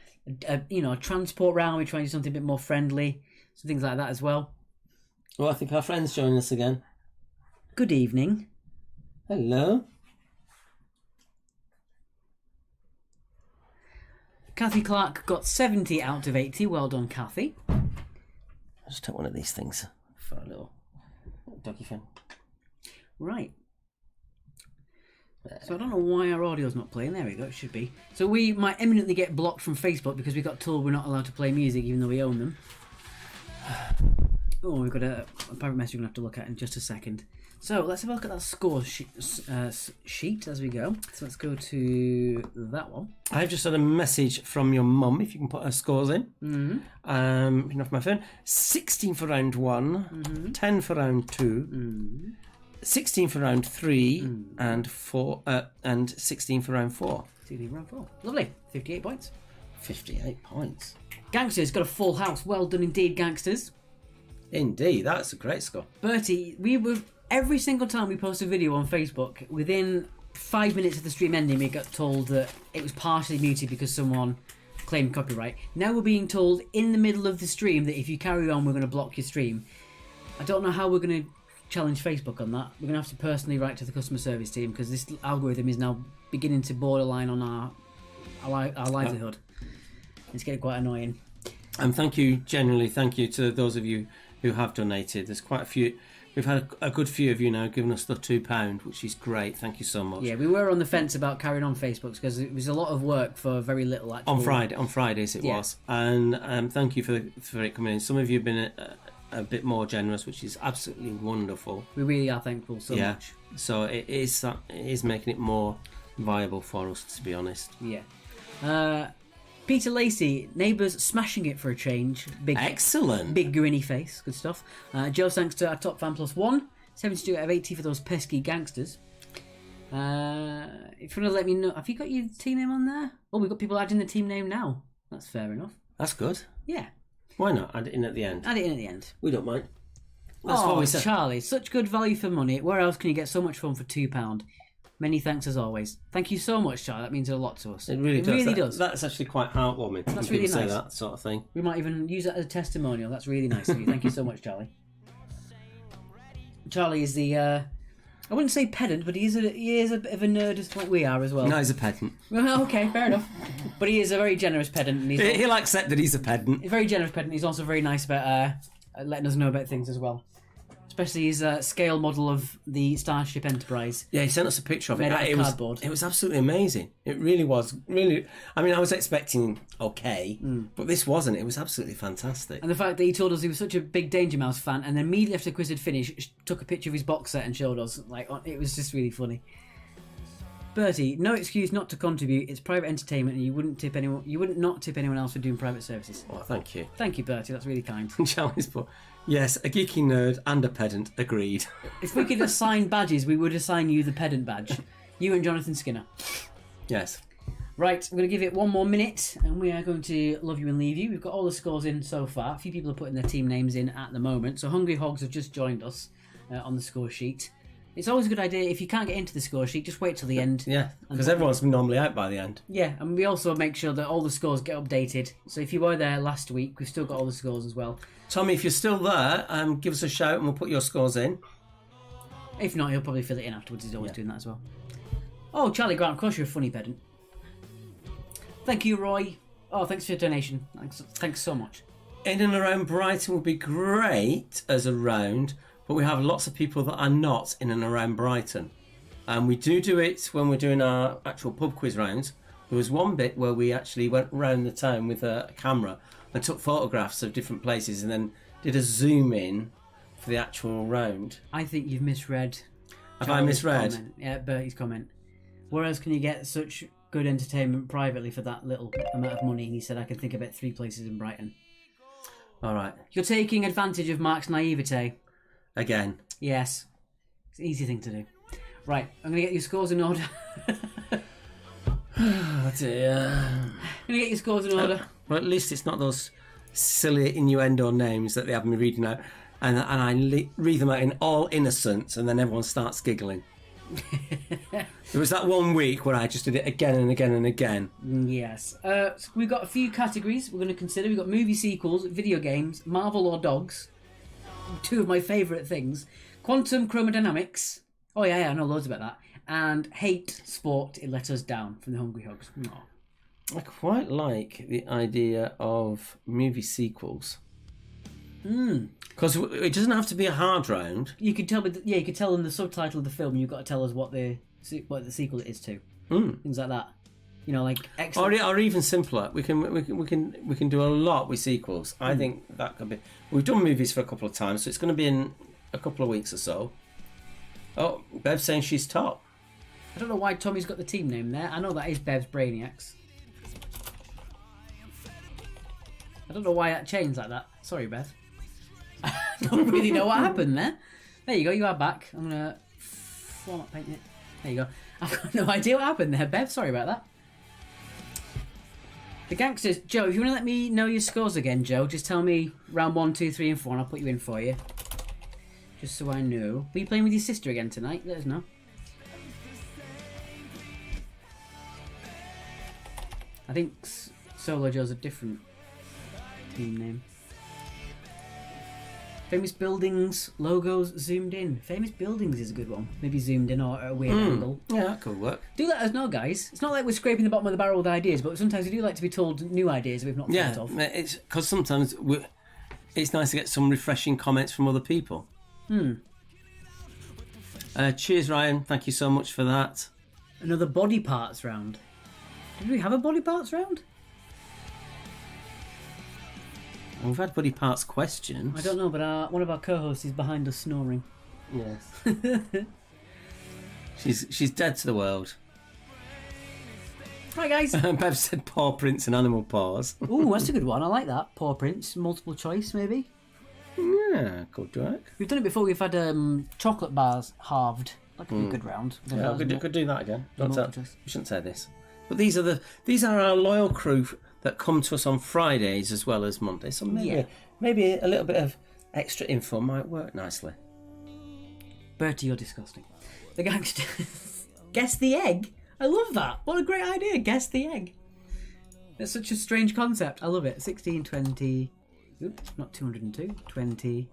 transport round, we try and do something a bit more friendly. So things like that as well. Well, I think our friend's joining us again. Good evening. Hello. Kathy Clark got 70 out of 80. Well done, Kathy. I'll just take one of these things for a little doggy thing. Right. So I don't know why our audio's not playing. There we go, it should be. So we might eminently get blocked from Facebook because we got told we're not allowed to play music even though we own them. Oh, we've got a private message we're going to have to look at in just a second. So let's have a look at that score sheet as we go. So let's go to that one. I've just had a message from your mum, if you can put her scores in. Mm-hmm. Off my phone. 16 for round 1, 10 for round 2, 16 for round 3, and 16 for round 4. 16 round 4. Lovely. 58 points. 58 points. Gangsters got a full house. Well done indeed, Gangsters. Indeed, that's a great score. Bertie, we were every single time we post a video on Facebook, within 5 minutes of the stream ending, we got told that it was partially muted because someone claimed copyright. Now we're being told in the middle of the stream that if you carry on, we're going to block your stream. I don't know how we're going to challenge Facebook on that. We're going to have to personally write to the customer service team because this algorithm is now beginning to borderline on our livelihood. It's getting quite annoying. And thank you to those of you who have donated. There's quite a few We've had a good few of you now giving us the £2, which is great. Thank you so much. Yeah, we were on the fence about carrying on Facebook because it was a lot of work for very little. Actual... On Fridays it Yeah. was, and thank you for it coming in. Some of you have been a bit more generous, which is absolutely wonderful. We really are thankful so Yeah. much. So it is making it more viable for us, to be honest. Yeah. Peter Lacey, neighbours smashing it for a change. Excellent. Big grinny face, good stuff. Joe, thanks to our top fan +1, 72 out of 80 for those pesky gangsters. If you want to let me know, have you got your team name on there? Oh, we've got people adding the team name now. That's fair enough. That's good. Yeah, Why not add it in at the end? add it in at the end. We don't mind. That's Oh, what we said. Charlie, such good value for money. Where else can you get so much fun for £2? Many thanks as always. Thank you so much, Charlie. That means a lot to us. It really does. does. That's actually quite heartwarming. That's when really people nice. Say that sort of thing. We might even use that as a testimonial. That's really nice of you. Thank you so much, Charlie. Charlie is the, I wouldn't say pedant, but he is a bit of a nerd as what we are as well. No, he's a pedant. Well, okay, fair enough. But he is a very generous pedant. And He'll accept that he's a pedant. a very generous pedant. He's also very nice about letting us know about things as well. Especially his scale model of the Starship Enterprise. Yeah, he sent us a picture of it. Made out of It was- cardboard. It was absolutely amazing. It really was. Really, I mean, I was expecting okay, but this wasn't. It was absolutely fantastic. And the fact that he told us he was such a big Danger Mouse fan, and then immediately after the quiz had finished, took a picture of his box set and showed us. Like, it was just really funny. Bertie, no excuse not to contribute. It's private entertainment, and you wouldn't tip anyone. You wouldn't not tip anyone else for doing private services. Well, thank you. Thank you, Bertie. That's really kind. Charlie's put, yes, a geeky nerd and a pedant. Agreed. If we could assign badges, we would assign you the pedant badge. You and Jonathan Skinner. Yes. Right, I'm going to give it one more minute, and we are going to love you and leave you. We've got all the scores in so far. A few people are putting their team names in at the moment. So Hungry Hogs have just joined us on the score sheet. It's always a good idea, if you can't get into the score sheet, just wait till the end. Yeah, because everyone's normally out by the end. Yeah, and we also make sure that all the scores get updated. So if you were there last week, we've still got all the scores as well. Tommy, if you're still there, give us a shout and we'll put your scores in. If not, he'll probably fill it in afterwards. He's always doing that as well. Oh, Charlie Grant, of course you're a funny pedant. Thank you, Roy. Oh, thanks for your donation. Thanks so much. In and around Brighton would be great as a round, but we have lots of people that are not in and around Brighton. And we do it when we're doing our actual pub quiz rounds. There was one bit where we actually went around the town with a camera and took photographs of different places and then did a zoom in for the actual round. I think you've misread. Have I Charlie's misread? comment. Yeah, Bertie's comment. Where else can you get such good entertainment privately for that little amount of money? And he said, I can think about 3 places in Brighton. All right. You're taking advantage of Mark's naivete. Again. Yes. It's an easy thing to do. Right, I'm going to get your scores in order. Oh dear. I'm going to get your scores in order. Well, at least it's not those silly innuendo names that they have me reading out. And I read them out in all innocence and then everyone starts giggling. There was that one week where I just did it again and again and again. Yes. So we've got a few categories we're going to consider. We've got movie sequels, video games, Marvel or dogs. 2 of my favourite things. Quantum chromodynamics. Oh yeah, I know loads about that. And hate sport, it let us down from the Hungry Hogs. Aw. I quite like the idea of movie sequels. Because it doesn't have to be a hard round. You could tell, you could tell them the subtitle of the film. You've got to tell us what the sequel it is to. Things like that. You know, like excellent. Or even simpler. We can do a lot with sequels. I think that could be. We've done movies for a couple of times, so it's going to be in a couple of weeks or so. Oh, Bev's saying she's top. I don't know why Tommy's got the team name there. I know that is Bev's Brainiacs. I don't know why that changed like that. Sorry, Bev. I don't really know what happened there. There you go, you are back. I'm going to format paint it. There you go. I've got no idea what happened there, Bev. Sorry about that. The gangsters. Joe, if you want to let me know your scores again, Joe, just tell me round 1, 2, 3 and 4 and I'll put you in for you. Just so I know. Are you playing with your sister again tonight? Let us know. I think Solo Joe's a different team name. Famous buildings, logos zoomed in. Famous buildings is a good one. Maybe zoomed in or at a weird angle. Yeah, that could work. Do let us know, guys. It's not like we're scraping the bottom of the barrel with ideas, but sometimes we do like to be told new ideas we've not Yeah, thought of. it's because sometimes it's nice to get some refreshing comments from other people. Cheers, Ryan. Thank you so much for that. Another body parts round. Did we have a body parts round? We've had body parts questions. I don't know, but one of our co-hosts is behind us snoring. Yes. she's dead to the world. Right, guys. Bev said paw prints and animal paws. Ooh, that's a good one. I like that. Paw prints, multiple choice, maybe. Yeah, good work. We've done it before. We've had chocolate bars halved. That could be a good round. Yeah, could do that again. Multiple Not choice. we shouldn't say this. But these are our loyal crew that come to us on Fridays as well as Mondays. So maybe a little bit of extra info might work nicely. Bertie, you're disgusting. The gangster. Guess the egg? I love that. What a great idea. Guess the egg. It's such a strange concept. I love it. 16, 20. Oops, not 202. 20.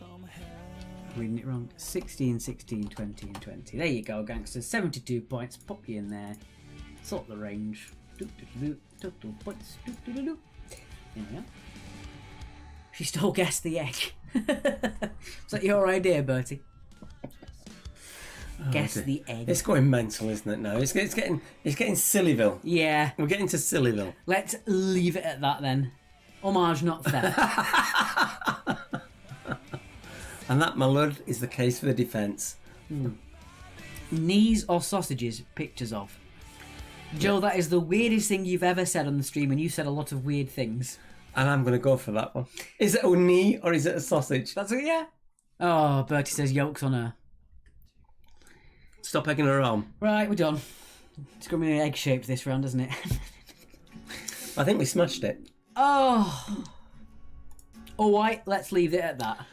I'm reading it wrong. 16, 16, 20, and 20. There you go, gangsters. 72 points. Pop you in there. Sort the range. Total points. There we are. She still guessed the egg. Is that your idea, Bertie? Guess the egg. It's going mental, isn't it? Now it's getting Sillyville. Yeah. We're getting to Sillyville. Let's leave it at that then. Homage, not theft. And that, my lord, is the case for the defence. Knees or sausages, pictures of. Joe, that is the weirdest thing you've ever said on the stream, and you said a lot of weird things. And I'm going to go for that one. Is it a knee or is it a sausage? That's it, yeah. Oh, Bertie says yolks on her. Stop egging her on. Right, we're done. It's going to be egg shaped this round, isn't it? I think we smashed it. Oh. All right, let's leave it at that.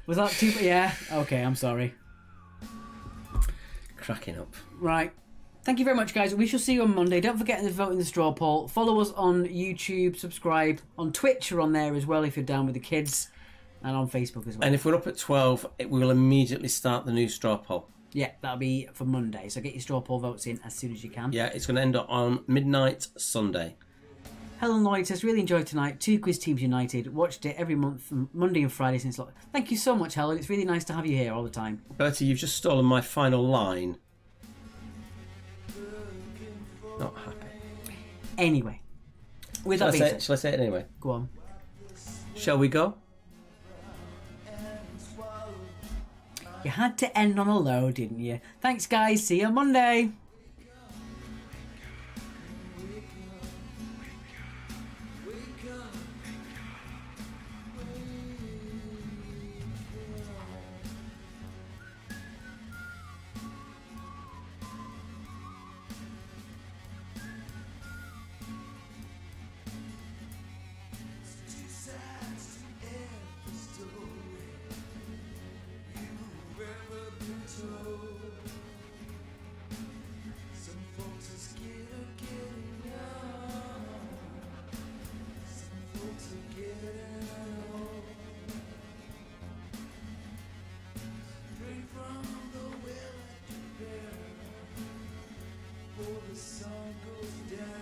Was that too... Yeah. Okay, I'm sorry. Cracking up. Right. Thank you very much, guys. We shall see you on Monday. Don't forget to vote in the straw poll. Follow us on YouTube, subscribe. On Twitch, we're on there as well if you're down with the kids. And on Facebook as well. And if we're up at 12, we will immediately start the new straw poll. Yeah, that'll be for Monday. So get your straw poll votes in as soon as you can. Yeah, it's going to end up on midnight Sunday. Helen Lloyd says, really enjoyed tonight. 2 quiz teams united. Watched it every month, Monday and Friday since... Thank you so much, Helen. It's really nice to have you here all the time. Bertie, you've just stolen my final line. Not happy. Anyway. With Shall that being said... I say it anyway? Go on. Shall we go? You had to end on a low, didn't you? Thanks, guys. See you on Monday. The sun goes down.